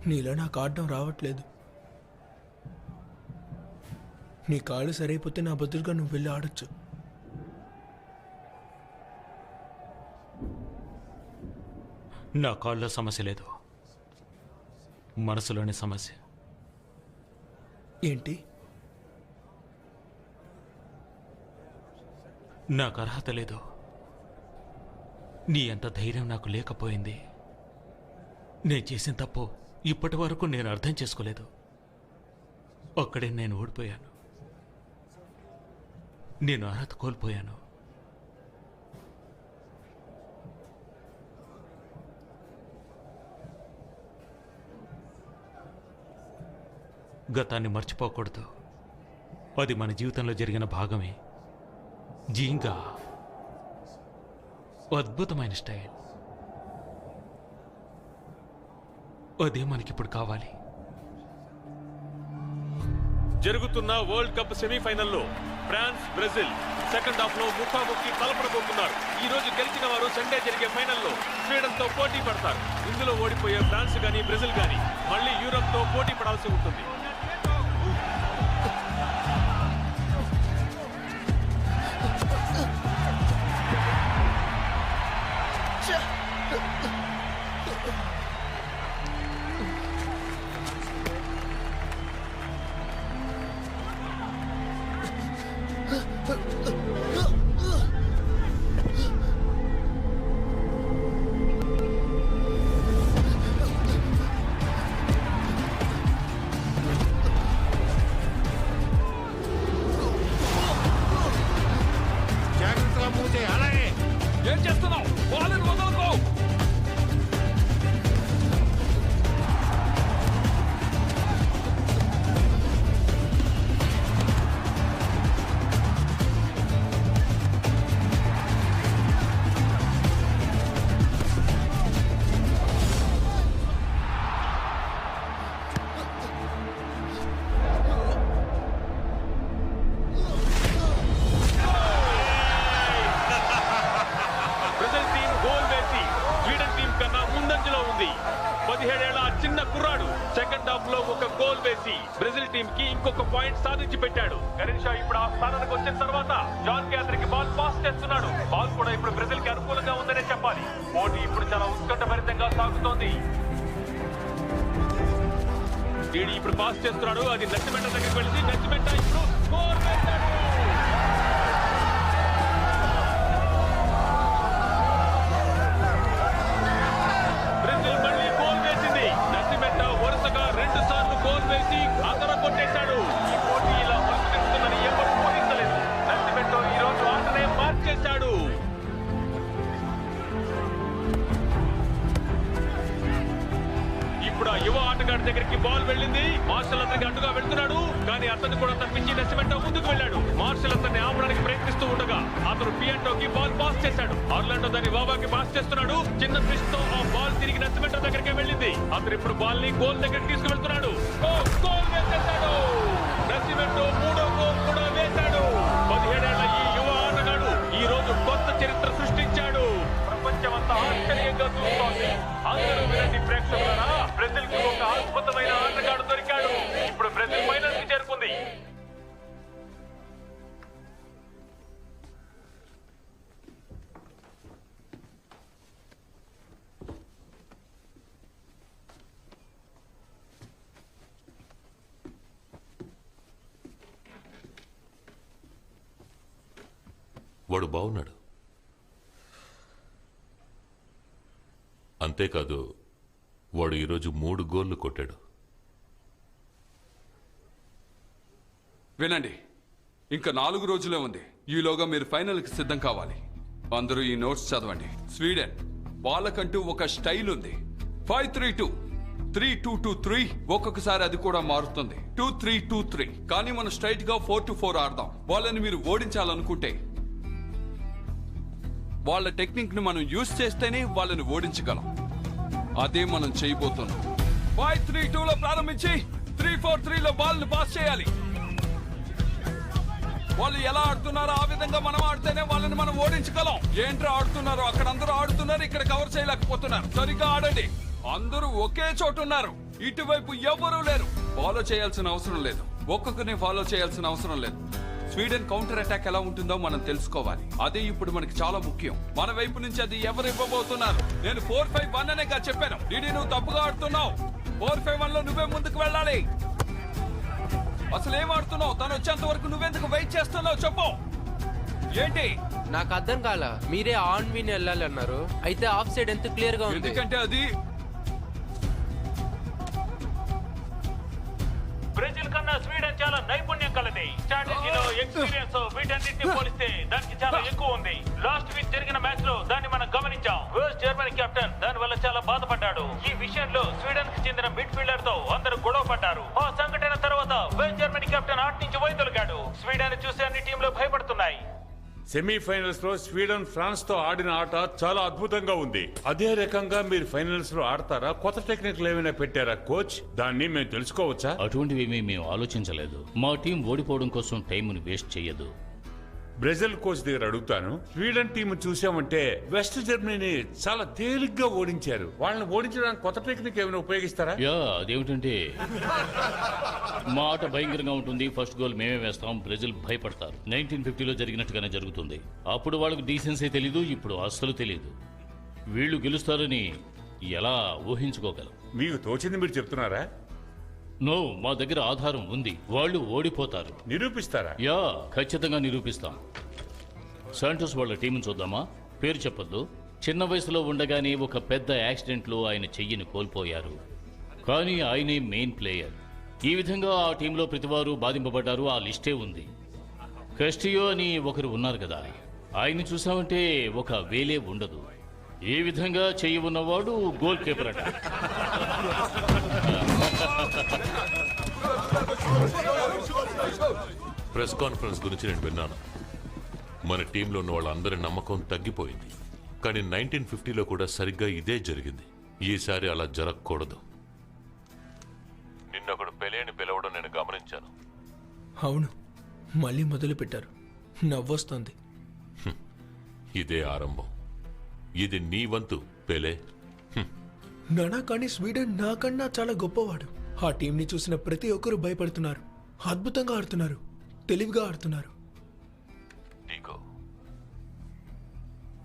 నీలా నాకు ఆడడం రావట్లేదు. నీ కాళ్ళు సరైపోతే నా బదులుగా నువ్వు వెళ్ళి ఆడొచ్చు. నా కాళ్ళలో సమస్య లేదు, మనసులోని సమస్య. ఏంటి? నాకు అర్హత లేదు. నీ అంత ధైర్యం నాకు లేకపోయింది. నేను చేసిన తప్పు ఇప్పటి వరకు నేను అర్థం చేసుకోలేదు. అక్కడే నేను ఓడిపోయాను. నేను అర్హత కోల్పోయాను. గతాన్ని మర్చిపోకూడదు. అది మన జీవితంలో జరిగిన భాగమే. జీంగా అద్భుతమైన స్టైల్. అదే మనకిప్పుడు కావాలి. జరుగుతున్న వరల్డ్ కప్ సెమీఫైనల్లో ఫ్రాన్స్ బ్రెజిల్ సెకండ్ హాఫ్ లో ముఖాముఖి తలపడబోతున్నారు. ఈ రోజు గెలిచిన వారు సండే జరిగే ఫైనల్లో స్వీడన్ తో పోటీ పడతారు. ఇందులో ఓడిపోయే ఫ్రాన్స్ గానీ బ్రెజిల్ గానీ మళ్ళీ యూరప్ తో పోటీ పడాల్సి ఉంటుంది. ఏం చేస్తున్నావు? బాల్ని వదలకో. బ్రెజిల్ టీమ్ కి ఇంకొక పాయింట్ సాధించి పెట్టాడు. కరీం షా ఇప్పుడు ఆ స్థానానికి వచ్చిన తర్వాత జాన్ క్యాథరిక్ బాల్ పాస్ చేస్తున్నాడు. బాల్ కూడా ఇప్పుడు బ్రెజిల్ కి అనుకూలంగా ఉందనే చెప్పాలి. పోటీ ఇప్పుడు చాలా ఉత్కంఠభరితంగా సాగుతోంది. ఇప్పుడు పాస్ చేస్తున్నాడు. అది నచ్చిమెట్ట దగ్గరికి వెళ్ళి నచ్చిమెట్ట ఇప్పుడు స్కోర్ వేశాడు. స్వీడన్ దగ్గరికి బాల్ వెళ్ళింది. మార్షల్ అతనికి అడ్డుగా వెళ్తున్నాడు, కానీ అతన్ని కూడా తప్పించి నసిమెంటో ముందుకు వెళ్ళాడు. మార్షల్ అతన్ని ఆపడానికి ప్రయత్నిస్తూ ఉండగా అతను పియంటోకి బాల్ పాస్ చేశాడు. ఆర్లాండో దాన్ని వావాకి పాస్ చేస్తున్నాడు. చిన్న ట్విస్ట్ తో ఆ బాల్ తిరిగి నసిమెంటో దగ్గరికి వెళ్ళింది. అతను ఇప్పుడు బాల్ ని గోల్ దగ్గరికి తీసుకువెళ్తున్నాడు. గోల్ వేసేశాడు. నసిమెంటో 3వ గోల్ కూడా వేశాడు. 17 ఏళ్ల ఈ యువ ఆటగాడు ఈ రోజు కొత్త చరిత్ర సృష్టించాడు. ప్రపంచమంతా ఆశ్చర్యంగా చూస్తోంది. అందరూ వినండి ప్రేక్షకులారా, బ్రెజిల్ కి ఒక అద్భుతమైన ఆటగాడు దొరికాడు. ఇప్పుడు బ్రెజిల్ ఫైనల్ కి చేరుకుంది. వాడు బాగున్నాడు. అంతేకాదు వాడు ఈరోజు 3 గోళ్లు కొట్టాడు. వినండి, ఇంకా 4 రోజులే ఉంది. ఈలోగా మీరు ఫైనల్కి సిద్ధం కావాలి. అందరూ ఈ నోట్స్ చదవండి. స్వీడన్ వాళ్ళకంటూ ఒక స్టైల్ ఉంది. 5-3-2, 3-2-2-3, ఒక్కొక్కసారి అది కూడా మారుతుంది. 2-3-2-3. కానీ మనం స్ట్రైట్ గా 4-4 ఆడదాం. వాళ్ళని మీరు ఓడించాలనుకుంటే వాళ్ళ టెక్నిక్ ని మనం యూజ్ చేస్తేనే వాళ్ళని ఓడించగలం. అదే మనం చేయబోతున్నాం. 5-3-2 లో ప్రారంభించి 3-4-3 లో బాల్ ని పాస్ చేయాలి. వాళ్ళు ఎలా ఆడుతున్నారో ఆ విధంగా మనం ఆడితేనే వాళ్ళని మనం ఓడించగలం. ఏంట్రా ఆడుతున్నారు? అక్కడ అందరూ ఆడుతున్నారు, ఇక్కడ కవర్ చేయలేకపోతున్నారు. సరిగ్గా ఆడండి. అందరూ ఒకే చోటు ఉన్నారు. ఇటువైపు ఎవరూ లేరు. ఫాలో చేయాల్సిన అవసరం లేదు. ఒక్కొక్కరిని ఫాలో చేయాల్సిన అవసరం లేదు. స్వీడన్ కౌంటర్ అటాక్ ఎలా ఉంటుందో మనం తెలుసుకోవాలి. అదే ఇప్పుడు మనకి చాలా ముఖ్యం. మన వైపు నుంచి అది ఎవరు ఇవ్వబోతున్నారు. నేను 4-5-1 అనేగా చెప్పాను. డిడి, నువ్వు తప్పుగా ఆడుతున్నావు. 4-5-1 లో నువ్వే ముందుకు వెళ్ళాలి. అసలు ఏం ఆడుతున్నావు? తను వచ్చేంత వరకు నువ్వెందుకు వెయిట్ చేస్తున్నావు చెప్పు. ఏంటి? నాకు అర్థం కాల. మీరే ఆన్ విన్ వెళ్ళాలి అన్నారు. అయితే ఆఫ్ సైడ్ ఎంత క్లియర్ గా ఉంది. ఎందుకంటే అది బ్రెజిల్ కన్నా స్వీడన్ చాలా నైపుణ్యం కలది. స్ట్రాటజీలో ఎక్స్పీరియన్స్ వీటన్నిటిని పోలిస్తే దానికి చాలా ఎక్కువ ఉంది. లాస్ట్ వీక్ జరిగిన మ్యాచ్ లో దాన్ని మనం గమనించాం. వెస్ట్ జర్మనీ కెప్టెన్ దాని వల్ల చాలా బాధపడ్డాడు. ఈ విషయంలో స్వీడన్ కి చెందిన మిడ్ ఫీల్డర్ తో అందరూ గొడవ పడ్డారు. ఆ సంఘటన తర్వాత వెస్ట్ జర్మనీ కెప్టెన్ ఆట నుంచి వైదొలిగాడు. స్వీడన్ చూసి అన్ని టీంలు భయపడుతున్నాయి. సెమీఫైనల్స్ లో స్వీడన్ ఫ్రాన్స్ తో ఆడిన ఆట చాలా అద్భుతంగా ఉంది. అదే రకంగా మీరు ఫైనల్స్ లో ఆడతారా? కొత్త టెక్నిక్లు ఏమైనా పెట్టారా కోచ్? దాన్ని మేము తెలుసుకోవచ్చా? అటువంటివేమీ మేము ఆలోచించలేదు. మా టీం ఓడిపోవడం కోసం టైంను వేస్ట్ చేయదు. బ్రెజిల్ కోచ్ దగ్గర అడుగుతాను. స్వీడన్ టీం చూసామంటే వెస్ట్ జర్మనీని చాలా తేలిగ్గా ఓడించారు. వాళ్ళని ఓడించడానికి కొత్త టెక్నిక్ ఏమైనా ఉపయోగిస్తారా? యా, అదేమిటంటే మా ఆట భయంకరంగా ఉంటుంది. ఫస్ట్ గోల్ మేమే వేస్తాం. బ్రెజిల్ భయపడతారు. 1950లో జరిగినట్టుగానే జరుగుతుంది. అప్పుడు వాళ్ళకు డీసెన్సీ తెలీదు, ఇప్పుడు అస్సలు తెలీదు. వీళ్ళు గెలుస్తారని ఎలా ఊహించుకోగలం? మీకు తోచింది మీరు చెప్తున్నారా? నో, మా దగ్గర ఆధారం ఉంది. వాళ్ళు ఓడిపోతారు. నిరూపిస్తారా? యా, ఖచ్చితంగా నిరూపిస్తాం. శాంటోస్ వాళ్ళ టీం చూద్దామా? పేరు చెప్పొద్దు. చిన్న వయసులో ఉండగానే ఒక పెద్ద యాక్సిడెంట్లో ఆయన చెయ్యిని కోల్పోయారు. కానీ ఆయనే మెయిన్ ప్లేయర్. ఈ విధంగా ఆ టీంలో ప్రతివారు బాధింపబడ్డారు. ఆ లిస్టే ఉంది. క్రిస్టియో అని ఒకరు ఉన్నారు కదా, ఆయన్ని చూసామంటే ఒక వేలే ఉండదు. ఈ విధంగా చెయ్యి ఉన్నవాడు గోల్ కీపర్ అట. ప్రెస్ కాన్ఫరెన్స్ గురించి నేను విన్నాను. మన టీంలో ఉన్న వాళ్ళందరి నమ్మకం తగ్గిపోయింది. కానీ 1950లో కూడా సరిగ్గా ఇదే జరిగింది. ఈసారి అలా జరగకూడదు. నిన్నొకడు పెలేని పిలవడం నేను గమనించాను. అవును, మళ్ళీ మొదలు పెట్టారు. నవ్వొస్తుంది. ఇదే ఆరంభం. ఇది నీ వంతు పెలే. నానా, కానీ స్వీడన్ నాకన్నా చాలా గొప్పవాడు. ఆ టీంని చూసిన ప్రతి ఒక్కరూ భయపడుతున్నారు. అద్భుతంగా ఆడుతున్నారు, తెలివిగా ఆడుతున్నారు. నీకో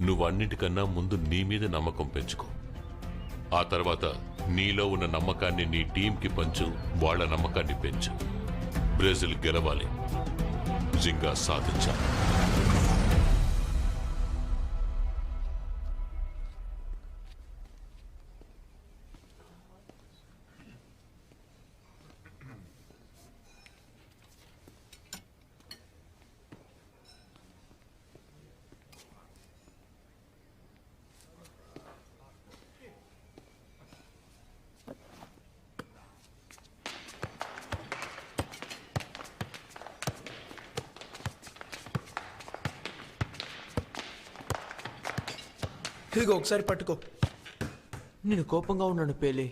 నువ్వన్నిటికన్నా ముందు నీ మీద నమ్మకం పెంచుకో. ఆ తర్వాత నీలో ఉన్న నమ్మకాన్ని నీ టీంకి పంచు. వాళ్ళ నమ్మకాన్ని పెంచు. బ్రెజిల్ గెలవాలి, జింగా సాధించాలి. ఇదిగో ఒకసారి పట్టుకో. నేను కోపంగా ఉన్నాను పేలే.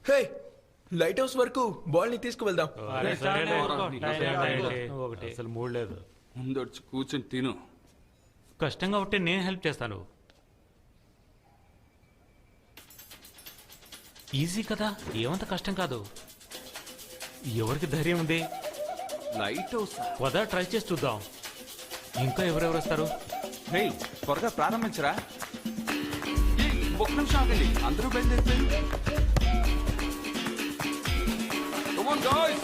హే, లైట్ హౌస్ వరకు బాల్ ని తీసుకువెళ్దాం. అసలు మూడు లేదు. ముందొచ్చి కూర్చొని తిను. కష్టంగా ఉంటే నేను హెల్ప్ చేస్తాను. ఈజీ కదా, ఏమంత కష్టం కాదు. ఎవరికి ధైర్యం ఉంది? లైట్ హౌస్ వదా ట్రై చేసి చూద్దాం. ఇంకా ఎవరెవరు వస్తారు? త్వరగా ప్రారంభించరా. ఒక్క నిమిషం ఆగండి, అందరూ బయలుదేరిపోయి. Come on, guys!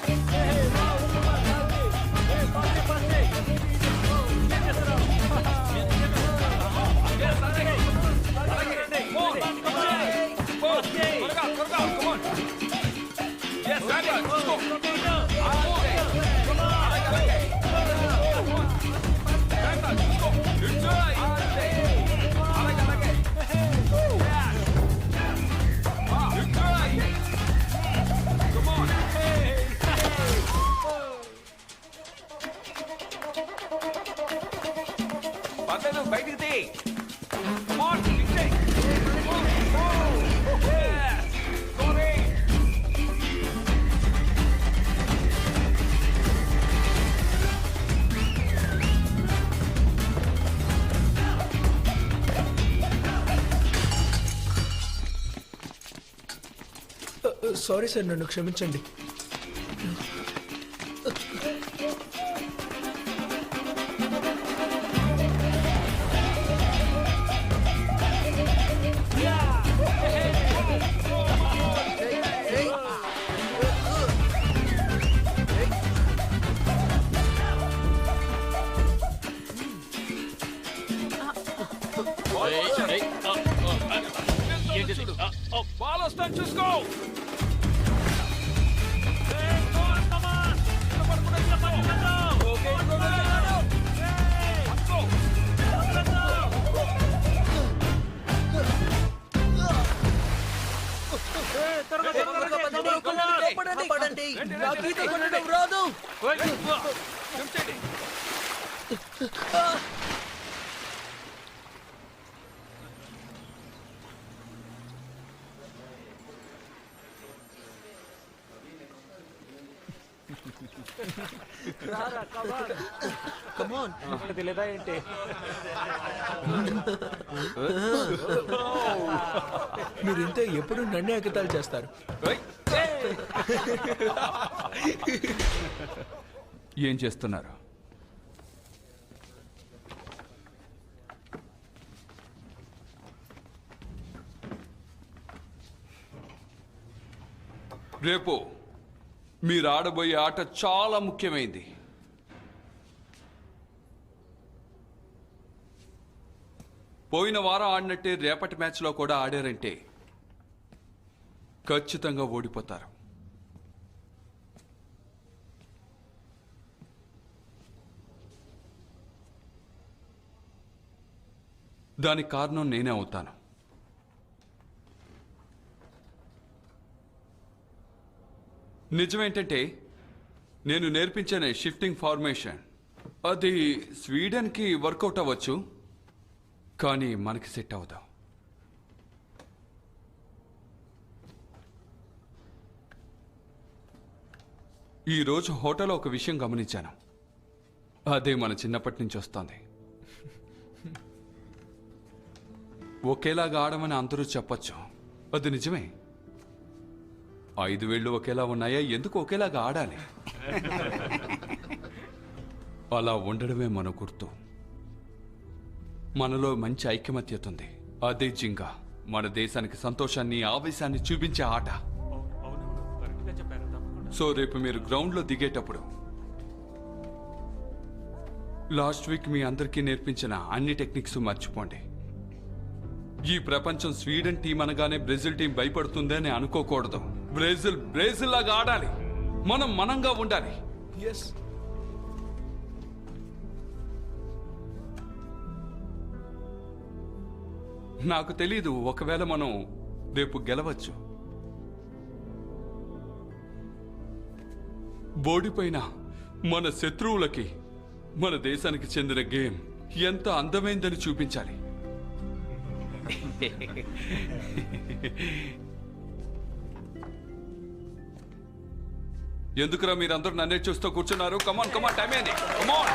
బయటికి తీ. సారీ సార్, నన్ను క్షమించండి. బాల్ వస్తాను చూసుకో. రాదు. తెలియదా ఏంటి? మీరు ఇంత ఎప్పుడు నన్నే ఎగతాలు చేస్తారు. ఏం చేస్తున్నారు? రేపు మీరు ఆడబోయే ఆట చాలా ముఖ్యమైంది. పోయిన వారం ఆడినట్టే రేపటి మ్యాచ్లో కూడా ఆడారంటే ఖచ్చితంగా ఓడిపోతారు. దానికి కారణం నేనే అవుతాను. నిజమేంటంటే నేను నేర్పించిన షిఫ్టింగ్ ఫార్మేషన్ అది స్వీడన్కి వర్కౌట్ అవ్వచ్చు, కానీ మనకి సెట్ అవ్వదు. ఈరోజు హోటల్లో ఒక విషయం గమనించాను. అదే మన చిన్నప్పటి నుంచి వస్తుంది. ఒకేలాగా ఆడమని అందరూ చెప్పచ్చు, అది నిజమే. 5 వేళ్ళు ఒకేలా ఉన్నాయా? ఎందుకు ఒకేలాగా ఆడాలి? అలా ఉండడమే మన గుర్తు. మనలో మంచి ఐకమత్యత ఉంది. అదే జింగా మన దేశానికి సంతోషాన్ని, ఆవేశాన్ని చూపించే ఆట. సో రేపు మీరు గ్రౌండ్లో దిగేటప్పుడు లాస్ట్ వీక్ మీ అందరికీ నేర్పించిన అన్ని టెక్నిక్స్ మర్చిపోండి. ఈ ప్రపంచం స్వీడన్ టీం అనగానే బ్రెజిల్ టీం భయపడుతుందని అనుకోకూడదు. బ్రెజిల్ లాగా ఆడాలి. మనం మనంగా ఉండాలి. నాకు తెలీదు, ఒకవేళ మనం రేపు గెలవచ్చు. ఓడిపోయిన మన శత్రువులకి మన దేశానికి చెందిన గేమ్ ఎంత అందమైందని చూపించాలి. ఎందుకురా మీరందరూ నన్నే చూస్తూ కూర్చున్నారు? కమాన్ కమాన్, టైం ఏంది? కమాన్.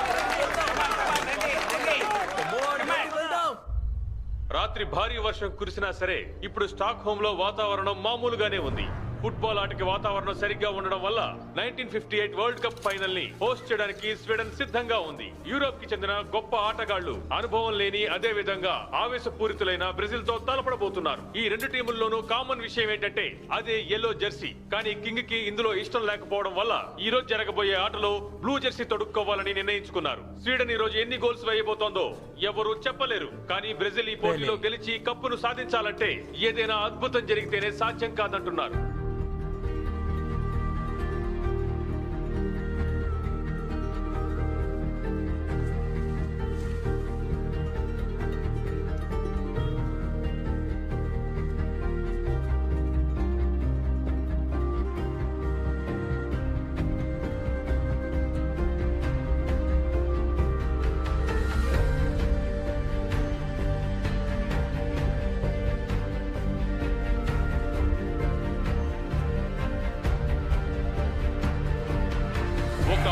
రాత్రి భారీ వర్షం కురిసినా సరే ఇప్పుడు స్టాక్ హోమ్ లో వాతావరణం మామూలుగానే ఉంది. ఫుట్బాల్ ఆటకి వాతావరణం సరిగ్గా ఉండడం వల్ల 1958 వరల్డ్ కప్ ఫైనల్ ని హోస్ట్ చేయడానికి స్వీడన్ సిద్ధంగా ఉంది. యూరోప్ కి చెందిన గొప్ప ఆటగాళ్లు, అనుభవం లేని అదే విధంగా ఆవేశపూరితులైన బ్రెజిల్ తో తలపడబోతున్నారు. ఈ రెండు టీముల్లోనూ కామన్ విషయం ఏంటంటే అదే ఎల్లో జెర్సీ. కానీ కింగ్ కి ఇందులో ఇష్టం లేకపోవడం వల్ల ఈ రోజు జరగబోయే ఆటలో బ్లూ జెర్సీ తొడుక్కోవాలని నిర్ణయించుకున్నారు. స్వీడన్ ఈ రోజు ఎన్ని గోల్స్ వేయబోతోందో ఎవరు చెప్పలేరు. కానీ బ్రెజిల్ ఈ పోటీలో గెలిచి కప్పును సాధించాలంటే ఏదైనా అద్భుతం జరిగితేనే సాధ్యం కాదంటున్నారు.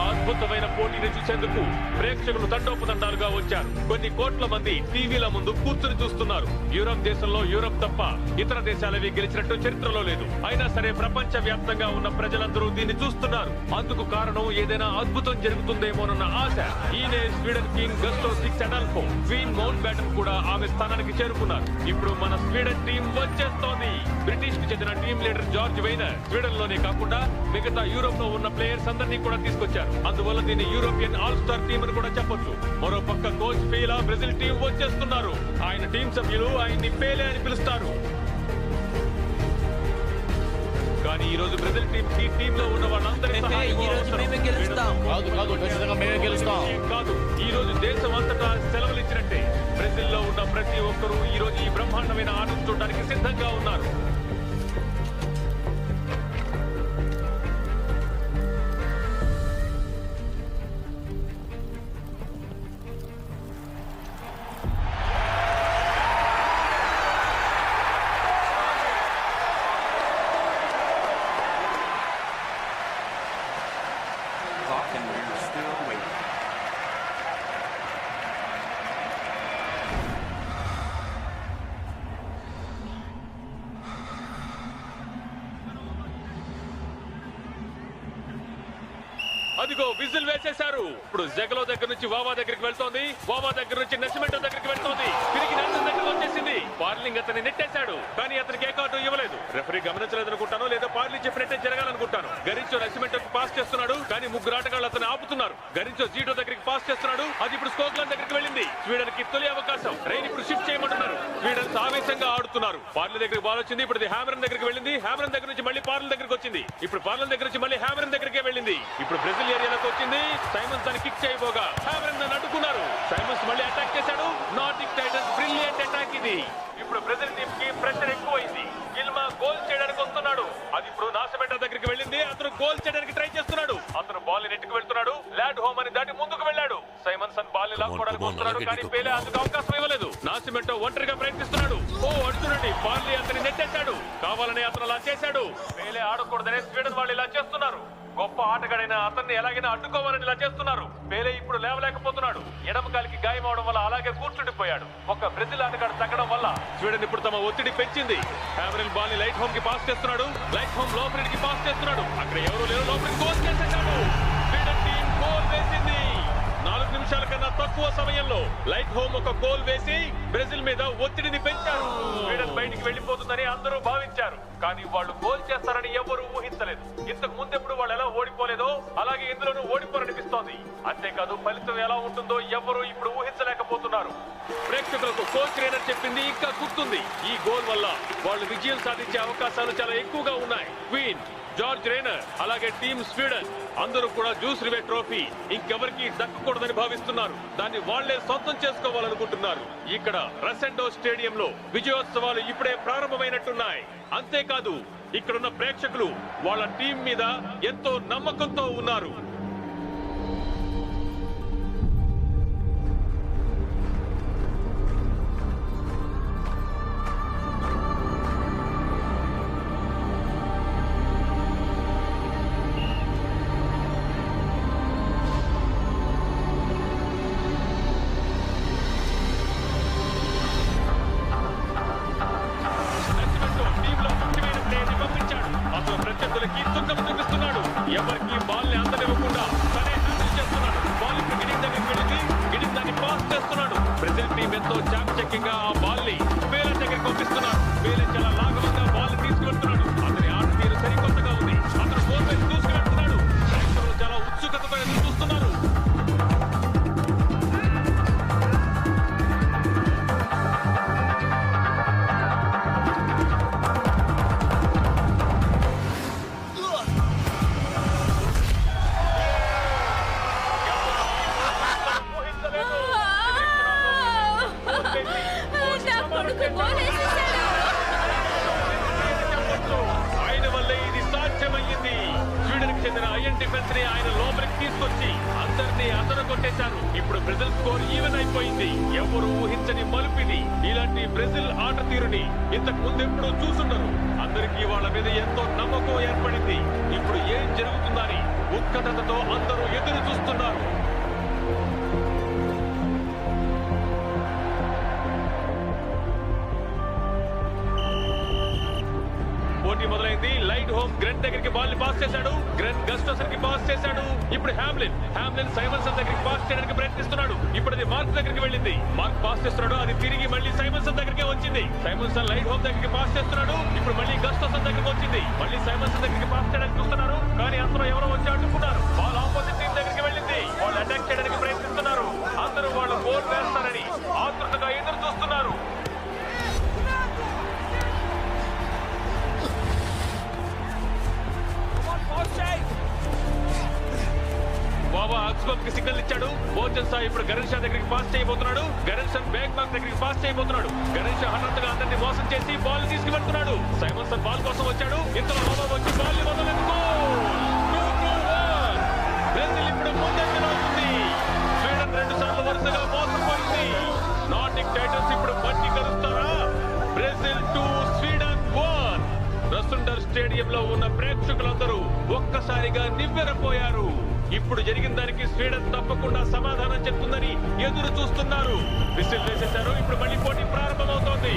అద్భుతమైన పోటీని చూసేందుకు ప్రేక్షకులు తండోపతండాలుగా వచ్చారు. కొన్ని కోట్ల మంది టీవీల ముందు కూర్చుని చూస్తున్నారు. యూరప్ దేశంలో యూరప్ తప్ప ఇతర దేశాలవి గెలిచినట్టు చరిత్రలో లేదు. అయినా సరే ప్రపంచ వ్యాప్తంగా ఉన్న ప్రజలందరూ దీన్ని చూస్తున్నారు. అందుకు కారణం ఏదైనా అద్భుతం జరుగుతుందేమోనన్న ఆశ. ఈయనే Sweden king gusto six Adolfo. Queen mount baton కూడా ఆమె స్థానానికి చేరుకున్నారు. ఇప్పుడు మన స్వీడన్ టీం వచ్చేస్తోంది. బ్రిటిష్ కి చెందిన టీం లీడర్ జార్జ్ వెయినర్ స్వీడన్ లోనే కాకుండా మిగతా యూరోప్ లో ఉన్న ప్లేయర్స్ అందరినీ కూడా తీసుకొచ్చారు. అందువల్ల దీన్ని యూరోపియన్ ఆల్ స్టార్ టీమ్ అని కూడా చెప్పొచ్చు. మరో పక్క కోచ్ ఫీలా బ్రెజిల్ టీం వచ్చేస్తున్నారు. ఆయన టీం సభ్యులు ఆయన్ని పేలే అని పిలుస్తారు. కానీ ఈ రోజు బ్రెజిల్ టీం ఈ టీం లో ఉన్న వాళ్ళందరి కాదు. ఈ రోజు దేశం అంతటా సెలవులు ఇచ్చినట్టే బ్రెజిల్ లో ఉన్న ప్రతి ఒక్కరూ ఈ రోజు ఈ బ్రహ్మాండమైన ఆటను చూడడానికి సిద్ధంగా ఉన్నారు. అదిగో విజిల్ వేసేశారు. ఇప్పుడు జగలో దగ్గర నుంచి వావా దగ్గరికి వెళ్తోంది. వావా దగ్గర నుంచి నసిమెంటో దగ్గరికి వెళ్తోంది. తిరిగి నెల్సన్ దగ్గర వచ్చేసింది. పార్లింగ్ అతన్ని నెట్టేశాడు. కానీ అతనికి ఏ కార్డు ఇవ్వలేదు. రెఫరీ గమనించలేదనుకుంటాను, లేదా పార్లీ చెప్పినట్టే జరగాలనుకుంటాను. గరించో నసిమెంటోకి పాస్ చేస్తున్నాడు. కానీ ముగ్గురు ఆటగాళ్ళు అతను ఆపుతున్నారు. గరించో జీటో దగ్గరికి పాస్ చేస్తున్నాడు. అది ఇప్పుడు స్కోక్లాండ్ దగ్గరికి వెళ్ళింది. స్వీడన్ కి తొలి అవకాశం. రైన్ ఇప్పుడు షిఫ్ట్ చేయమంటున్నారు. స్వీడన్ ఆవేశంగా ఆడుతున్నారు. పార్లీ దగ్గరికి బాల్ వచ్చింది. ఇప్పుడు హ్యామరన్ దగ్గరికి వెళ్ళింది. హ్యామరన్ దగ్గర నుంచి మళ్ళీ పార్లీ దగ్గరికి వచ్చింది. ఇప్పుడు పార్లీ దగ్గర నుంచి మళ్ళీ హ్యామరన్ దగ్గరికి వెళ్ళింది. ఇప్పుడు బ్రెజిల్ ఏరియాలోకి వచ్చింది. సైమన్స్ దాన్ని కిక్ చేయబోగా హ్యామరన్ దాన్ని అడ్డుకున్నారు. సైమన్స్ మళ్ళీ అటాక్ చేశాడు. నార్డిక్ టైటన్స్ బ్రిలియంట్ అటాక్ ఇది. ఇప్పుడు బ్రెజిల్ టీం కి ప్రెషర్ ఎక్కువైంది. గిల్మా గోల్ చేయడానికి వస్తున్నాడు. అది ఇప్పుడు నాసమెంటో దగ్గరికి వెళ్ళింది. అతను గోల్ చేయడానికి ట్రై చేస్తున్నాడు. అతను బాల్ నెట్కి వెళ్తున్నాడు. ల్యాడ్ హోమ్ అని దాటి ముందుకు వెళ్ళాడు. సైమన్సన్ బాల్ ని లాక్కోవడానికి వస్తున్నాడు. కానీ పేలే అందుకు అవకాశం ఇవ్వలేదు. నాసిమెంటో ఒంటరిగా ప్రయత్నిస్తున్నాడు. ఓ అడుగునండి, బాల్ ని అతని నెట్టేశాడు. కావాలని అతను అలా చేశాడు. పేలే ఆడకూడదనే స్వీడన్ వాళ్ళు ఇలా చేస్తున్నారు. గొప్ప ఆటగాడైన అతన్ని ఎలాగైనా అడ్డుకోవాలని ఇలా చేస్తున్నారు. పేలే ఇప్పుడు లేవలేకపోతున్నాడు. ఎడమ కాలికి గాయం అవడం వల్ల అలాగే కూర్చుండిపోయాడు. ఒక బ్రెజిల్ ఆటగాడు తగ్గడం వల్ల స్వీడన్ ఇప్పుడు తమ ఒత్తిడి పెంచింది. హ్యామరన్ బాల్ ని లైట్ హోమ్ కి పాస్ చేస్తున్నాడు. లైట్ హోమ్ లోపలికి పాస్ చేస్తున్నాడు. అక్కడ ఎవరు లేరు. లోపలికి గోల్ చేసేశాడు. స్వీడన్ టీం గోల్ వేసింది. 4 నిమిషాల కన్నా తక్కువ సమయంలో లైట్ హోమ్ ఒక గోల్ వేసి బ్రెజిల్ మీద ఒత్తిడిని పెంచారు. స్వీడన్ బయటికి వెళ్లిపోతుందని అందరూ భావించారు. కానీ వాళ్ళు గోల్ చేస్తారని ఎవరు ఊహించలేదు. ఇంతకు ముందెప్పుడు వాళ్ళు ఎలా ఓడిపోలేదో అలాగే ఇందులోనూ ఓడిపోరనిపిస్తోంది. అంతేకాదు ఫలితం ఎలా ఉంటుందో ఎవరు ఇప్పుడు ఊహించలేకపోతున్నారు. ప్రేక్షకులకు కోచ్ ట్రైనర్ చెప్పింది ఇంకా గుర్తుంది. ఈ గోల్ వల్ల వాళ్ళు విజయం సాధించే అవకాశాలు చాలా ఎక్కువగా ఉన్నాయి. క్వీన్, జార్జ్ రేనర్ అలాగే టీం స్వీడన్ అందరూ కూడా జ్యూస్ రివే ట్రోఫీ ఇంకెవరికి దక్కకూడదని భావిస్తున్నారు. దాన్ని వాళ్లే సొంతం చేసుకోవాలనుకుంటున్నారు. ఇక్కడ రసెండో స్టేడియంలో విజయోత్సవాలు ఇప్పుడే ప్రారంభమైనట్టున్నాయి. అంతేకాదు ఇక్కడున్న ప్రేక్షకులు వాళ్ళ టీం మీద ఎంతో నమ్మకంతో ఉన్నారు. ప్రత్యర్థులకి తుక్కలు చూపిస్తున్నాడు. ఎవరికి బాల్ ని అందనివ్వకుండా తనే హ్యాండిల్ చేస్తున్నాడు. బాల్ ఇప్పుడు గిడింగ్ దగ్గరికి వెళ్ళింది. గిడింగ్ దాన్ని పాస్ చేస్తున్నాడు. బ్రెజిల్ టీం ఎంతో చాకచక్యంగా ఆ బాల్ ని వేలన్ దగ్గరికి పంపిస్తున్నారు. వేలన్ చాలా లాఘవంగా బాల్ ని తీసుకువెళ్తున్నాడు. అతని ఆట తీరు సరికొత్తగా ఉంది. అతను గోల్ వైపు దూసుకువెళ్తున్నాడు. ప్రేక్షకులు చాలా ఉత్సుకతతో ఎదురు చూస్తున్నారు. ఆయన వల్లే ఇది సాధ్యమయ్యింది. స్వీడన్ కి చెందిన ఐఎన్ డిఫెన్స్ ని ఆయన లోపలికి తీసుకొచ్చి అందరినీ అతను కొట్టేశారు. ఇప్పుడు బ్రెజిల్ స్కోర్ ఈవెన్ అయిపోయింది. ఎవరు ఊహించని మలుపిది. ఇలాంటి బ్రెజిల్ ఆట తీరుని ఇంతకు ముందు ఎప్పుడూ చూసుండరు. అందరికీ వాళ్ళ మీద ఎంతో నమ్మకం ఏర్పడింది. ఇప్పుడు ఏం జరుగుతుందని ఉత్కంఠతతో అందరూ ఎదురు చూస్తున్నారు. పోటీ మొదలైంది. లైట్ హోమ్ గ్రెంట్ దగ్గరికి బాల్ ని పాస్ చేశాడు. గ్రెంట్ గస్టోసన్ కి పాస్ చేశాడు. ఇప్పుడు హ్యామ్లిన్ సైమన్సన్ దగ్గరికి పాస్ చేయడానికి ప్రయత్నిస్తున్నాడు. ఇప్పుడు అది మార్క్ దగ్గరికి వెళ్ళింది. మార్క్ పాస్ చేస్తున్నాడు. అది తిరిగి మళ్ళీ సైమన్సన్ దగ్గరికి వచ్చింది. సైమన్సన్ లైట్ హోమ్ దగ్గరికి పాస్ చేస్తున్నాడు. ఇప్పుడు మళ్ళీ గస్టోసన్ దగ్గరికి వచ్చింది. మళ్ళీ సైమన్సన్ దగ్గరికి పాస్ చేయడానికి చూస్తున్నారు. కానీ అందరూ ఎవరో వచ్చి అడ్డుకున్నారు. బాల్ ఆపోజిట్ టీం దగ్గరికి వెళ్ళింది. వాళ్ళు అటాక్ చేయడానికి ప్రయత్నిస్తున్నారు. అందరూ వాళ్ళు గోల్ వేస్తారని ఆతృతగా ఎదురు చూస్తున్నారు. బాబా అక్స్బర్గ్ కి సిగ్నల్ ఇచ్చాడు. బోచన్ సాయి ఇప్పుడు గణేష్ దగ్గరికి పాస్ చేయబోతున్నాడు. గణేష్ బ్యాక్ దగ్గరికి పాస్ చేయబోతున్నాడు. గణేష్ హఠాత్తుగా అందరినీ మోసం చేసి బాల్ తీసుకువెళ్తున్నాడు. సైమన్సన్ బాల్ కోసం వచ్చాడు. ఇంతలో బాబా వచ్చి బాల్ ని వదలెందుకో. బ్రెజిల్ ఇప్పుడు ముందంజలో ఉంది. స్వీడన్ 2 సార్లు వరుసగా మోసపోయింది. నార్డిక్ టైటన్స్ ఇప్పుడు మట్టి కలుస్తారా? Brazil 2 Sweden 1. రసుండర్ స్టేడియంలో ఉన్న ప్రేక్షకులందరూ ఒక్కసారిగా నివ్వెరపోయారు. ఇప్పుడు జరిగిన దానికి స్వీడన్ తప్పకుండా సమాధానం చెప్తుందని ఎదురు చూస్తున్నారు. విసిల్ వేసేశారు. ఇప్పుడు మళ్ళీ పోటీ ప్రారంభమవుతోంది.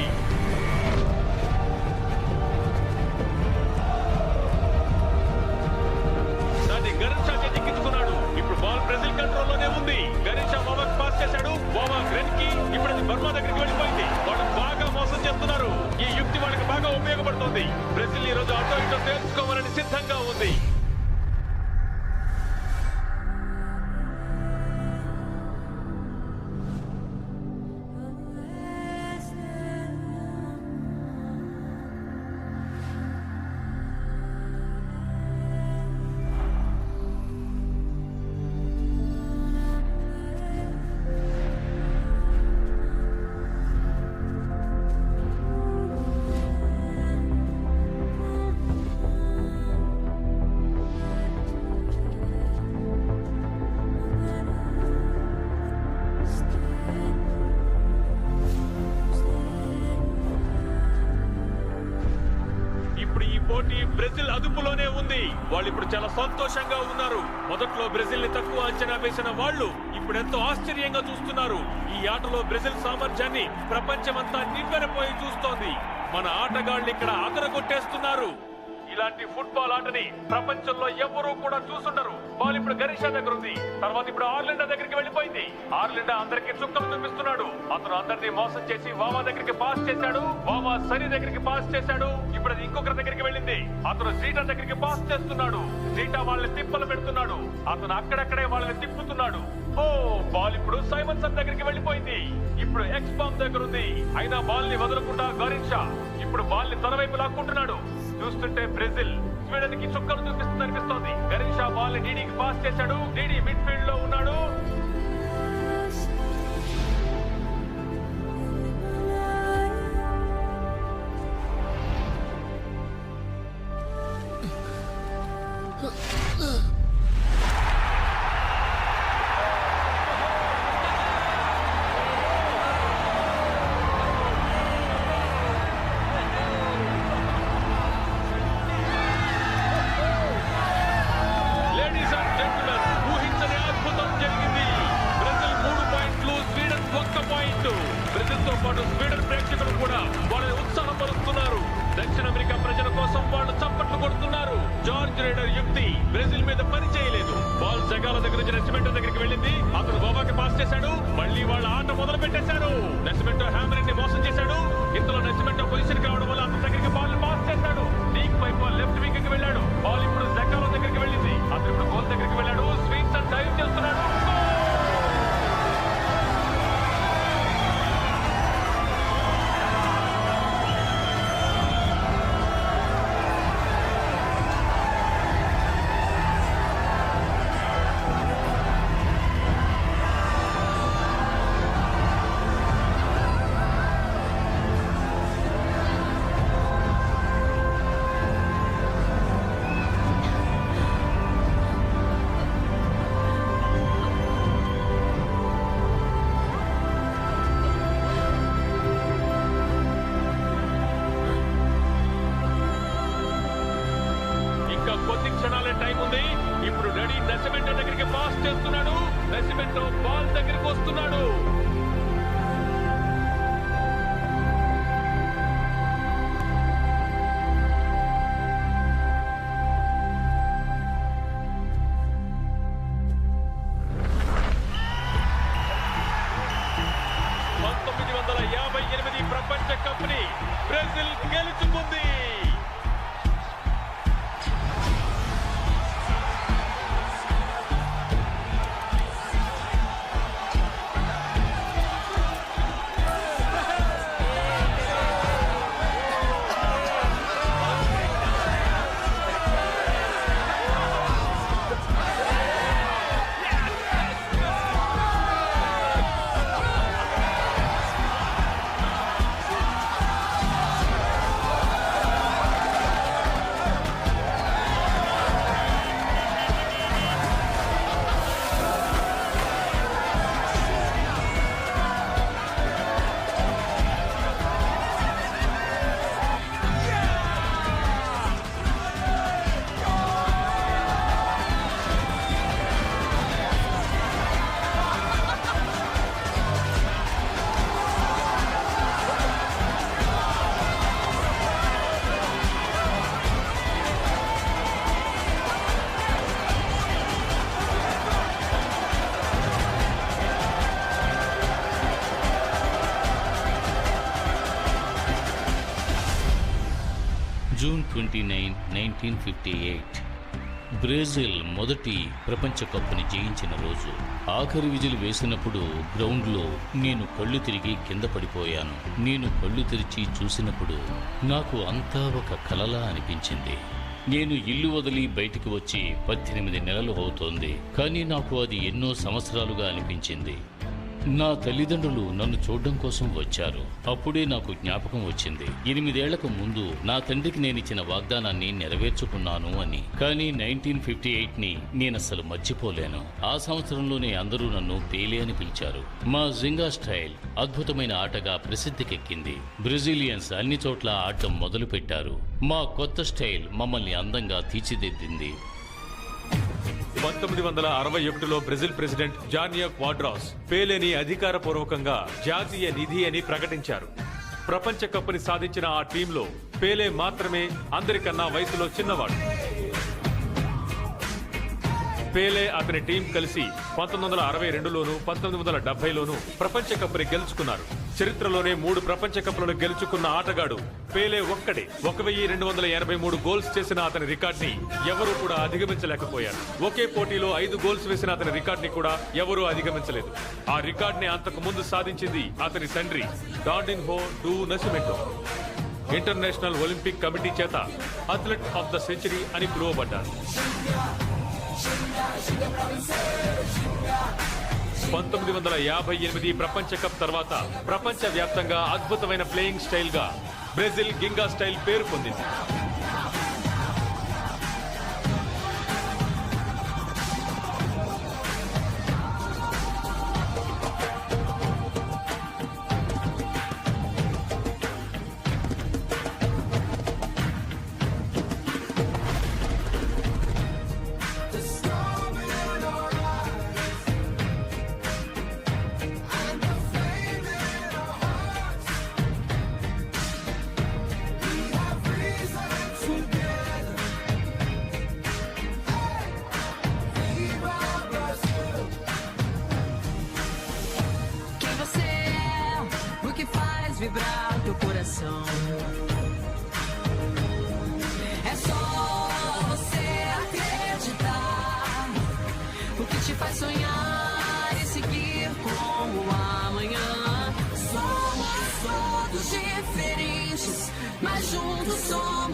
దాన్ని గణేష్ ఎక్కించుకున్నాడు. ఇప్పుడు బాల్ బ్రెజిల్ కంట్రోల్లోనే ఉంది. గణేష్ ఓవర్ పాస్ చేశాడు. ఓవర్ గ్రెన్ కి ఇప్పుడు అది బర్మా దగ్గరికి వెళ్ళిపోయింది. వాళ్ళు బాగా మోసం చేస్తున్నారు. ఈ యుక్తి వాళ్ళకి బాగా ఉపయోగపడుతుంది. బ్రెజిల్ ఈ రోజు అటో ఇటో తెలుసుకోవాలని సిద్ధంగా ఉంది. బ్రెజిల్ అదుపులోనే ఉంది. వాళ్ళు ఇప్పుడు చాలా సంతోషంగా ఉన్నారు. మొదట్లో బ్రెజిల్ ని తక్కువ అంచనా వేసిన వాళ్ళు ఇప్పుడు ఎంతో ఆశ్చర్యంగా చూస్తున్నారు. ఈ ఆటలో బ్రెజిల్ సామర్థ్యాన్ని ప్రపంచమంతా నివ్వెరపోయి చూస్తోంది. మన ఆటగాళ్లు ఇక్కడ అదరగొట్టేస్తున్నారు. ఇలాంటి ఫుట్బాల్ ఆటని ప్రపంచంలో ఎవరూ కూడా చూసుండరు. బాల్ ఇప్పుడు గరీషా దగ్గర ఉంది. తర్వాత ఇప్పుడు ఆర్లిండా దగ్గరికి వెళ్ళిపోయింది. ఆర్లిండా అందరికి చుక్కలు చూపిస్తున్నాడు. అతను అందరినీ మోసం చేసి వావా దగ్గరికి పాస్ చేశాడు. వావా సరి దగ్గరికి పాస్ చేశాడు. ఇప్పుడు అది ఇంకొకరి దగ్గరికి వెళ్ళింది. అతను జీటా దగ్గరికి పాస్ చేస్తున్నాడు. జీటా వాళ్ళని తిప్పలు పెడుతున్నాడు. అతను అక్కడక్కడే వాళ్ళని తిప్పుతున్నాడు. ఓ బాల్ ఇప్పుడు సైమన్సన్ దగ్గరికి వెళ్ళిపోయింది. ఇప్పుడు ఎక్స్ బాంబ్ దగ్గర ఉంది. అయినా బాల్ ని వదలకుండా గరీషా ఇప్పుడు బాల్ ని తన వైపు లాక్కుంటున్నాడు. చూస్తుంటే బ్రెజిల్ స్వీడన్ కి చుక్కలు చూపిస్తుంది అనిపిస్తోంది. గరీషా బాల్ ని డీడీకి పాస్ చేశాడు. డీడీ మిడ్ ఫీల్డ్ లో ఉన్నాడు. లేడీస్ అండ్ జెంటిల్మెన్, ఊహించని అద్భుతం జరిగింది. బ్రెజిల్ 3 పాయింట్లు, స్వీడన్ 1 పాయింట్. బ్రెజిల్ తో పాటు స్వీడన్ ప్రేక్షకులు కూడా వాళ్ళని ఉత్సాహపరుస్తున్నారు. దక్షిణ అమెరికా ప్రజల కోసం వాళ్ళు చప్పట్లు కొడుతున్నారు. జార్జ్ రైడర్ యుక్తి బ్రెజిల్ మీద పని చేయలేదు. బాల్ జగాల దగ్గర నుంచి నెస్సిమెంటో దగ్గరికి వెళ్ళింది. అతను గోవాకి పాస్ చేశాడు. మళ్ళీ వాళ్ళ ఆట మొదలు పెట్టేశారు. నెస్సిమెంటో హ్యామరిన్ ని మోసం చేశాడు. ఇంతలో నెస్సిమెంటో పొజిషన్ కావడం వల్ల అతని దగ్గరికి బాల్ పాస్ చేశాడు. డీప్ పైప్ లెఫ్ట్ వింగ్ కి వెళ్ళాడు. బాల్ ఇప్పుడు జగాల దగ్గరికి వెళ్ళింది. అతను ఇప్పుడు గోల్ దగ్గరికి వెళ్ళాడు. స్వీట్స్ అండ్ డైవ్ చేస్తున్నాడు. ఇంకా కొద్ది క్షణాలే టైం ఉంది. ఇప్పుడు రెడీ నెస్సిమెంటో దగ్గరికి పాస్ చేస్తున్నాడు. నెస్సిమెంటో బాల్ దగ్గరికి వస్తున్నాడు. ప్రపంచ కప్ని బ్రెజిల్ గెలుచుకుంది. జూన్ 29, 1958 బ్రెజిల్ మొదటి ప్రపంచ కప్ని జయించిన రోజు. ఆఖరి విజిల్ వేసినప్పుడు గ్రౌండ్లో నేను కళ్ళు తిరిగి కింద పడిపోయాను. నేను కళ్ళు తెరిచి చూసినప్పుడు నాకు అంతా ఒక కలలా అనిపించింది. నేను ఇల్లు వదిలి బయటికి వచ్చి 18 నెలలు అవుతోంది. కానీ నాకు అది ఎన్నో సంవత్సరాలుగా అనిపించింది. నా తల్లిదండ్రులు నన్ను చూడడం కోసం వచ్చారు. అప్పుడే నాకు జ్ఞాపకం వచ్చింది, 8 ఏళ్లకు ముందు నా తండ్రికి నేనిచ్చిన వాగ్దానాన్ని నెరవేర్చుకున్నాను అని. కానీ 1958ని నేనసలు మర్చిపోలేను. ఆ సంవత్సరంలోనే అందరూ నన్ను పేలే అని పిలిచారు. మా జింగా స్టైల్ అద్భుతమైన ఆటగా ప్రసిద్ధికెక్కింది. బ్రెజిలియన్స్ అన్ని చోట్ల ఆడటం మొదలుపెట్టారు. మా కొత్త స్టైల్ మమ్మల్ని అందంగా తీర్చిదిద్దింది. 1961లో బ్రెజిల్ ప్రెసిడెంట్ జానియో క్వాడ్రాస్ పేలేని అధికారపూర్వకంగా జాతీయ నిధి అని ప్రకటించారు. ప్రపంచ కప్ని సాధించిన ఆ టీంలో పేలే మాత్రమే అందరికన్నా వయసులో చిన్నవాడు. పేలే అతని టీం కలిసి 1962లోను 1970లోను ప్రపంచ కప్ని గెలుచుకున్నారు. చరిత్రలోనే 3 ప్రపంచ కప్లను గెలుచుకున్న ఆటగాడు పేలే ఒక్కడే. 1283 గోల్స్ చేసిన అతని రికార్డ్ని ఎవరూ కూడా అధిగమించలేకపోయారు. ఒకే పోటీలో 5 గోల్స్ వేసిన అతని రికార్డ్ని కూడా ఎవరూ అధిగమించలేదు. ఆ రికార్డ్ని అంతకు ముందు సాధించింది అతని తండ్రి డార్డింహో డు నసిమెంటో. ఇంటర్నేషనల్ ఒలింపిక్ కమిటీ చేత అథ్లెట్ ఆఫ్ ద సెంచరీ అని పిలువబడ్డారు. 1958 ప్రపంచ కప్ తర్వాత ప్రపంచ వ్యాప్తంగా అద్భుతమైన ప్లేయింగ్ స్టైల్ గా బ్రెజిల్ గింగా స్టైల్ పేరు పొందింది.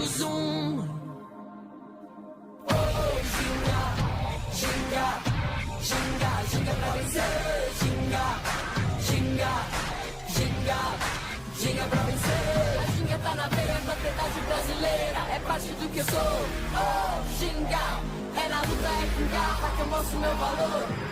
no Zoom. Ginga, ginga, ginga, ginga pra vencer. Ginga, ginga, ginga, ginga pra vencer. A ginga tá na veia, a propriedade brasileira é parte do que eu sou. Oh, ginga, é na luta, é com garra que eu mostro meu valor.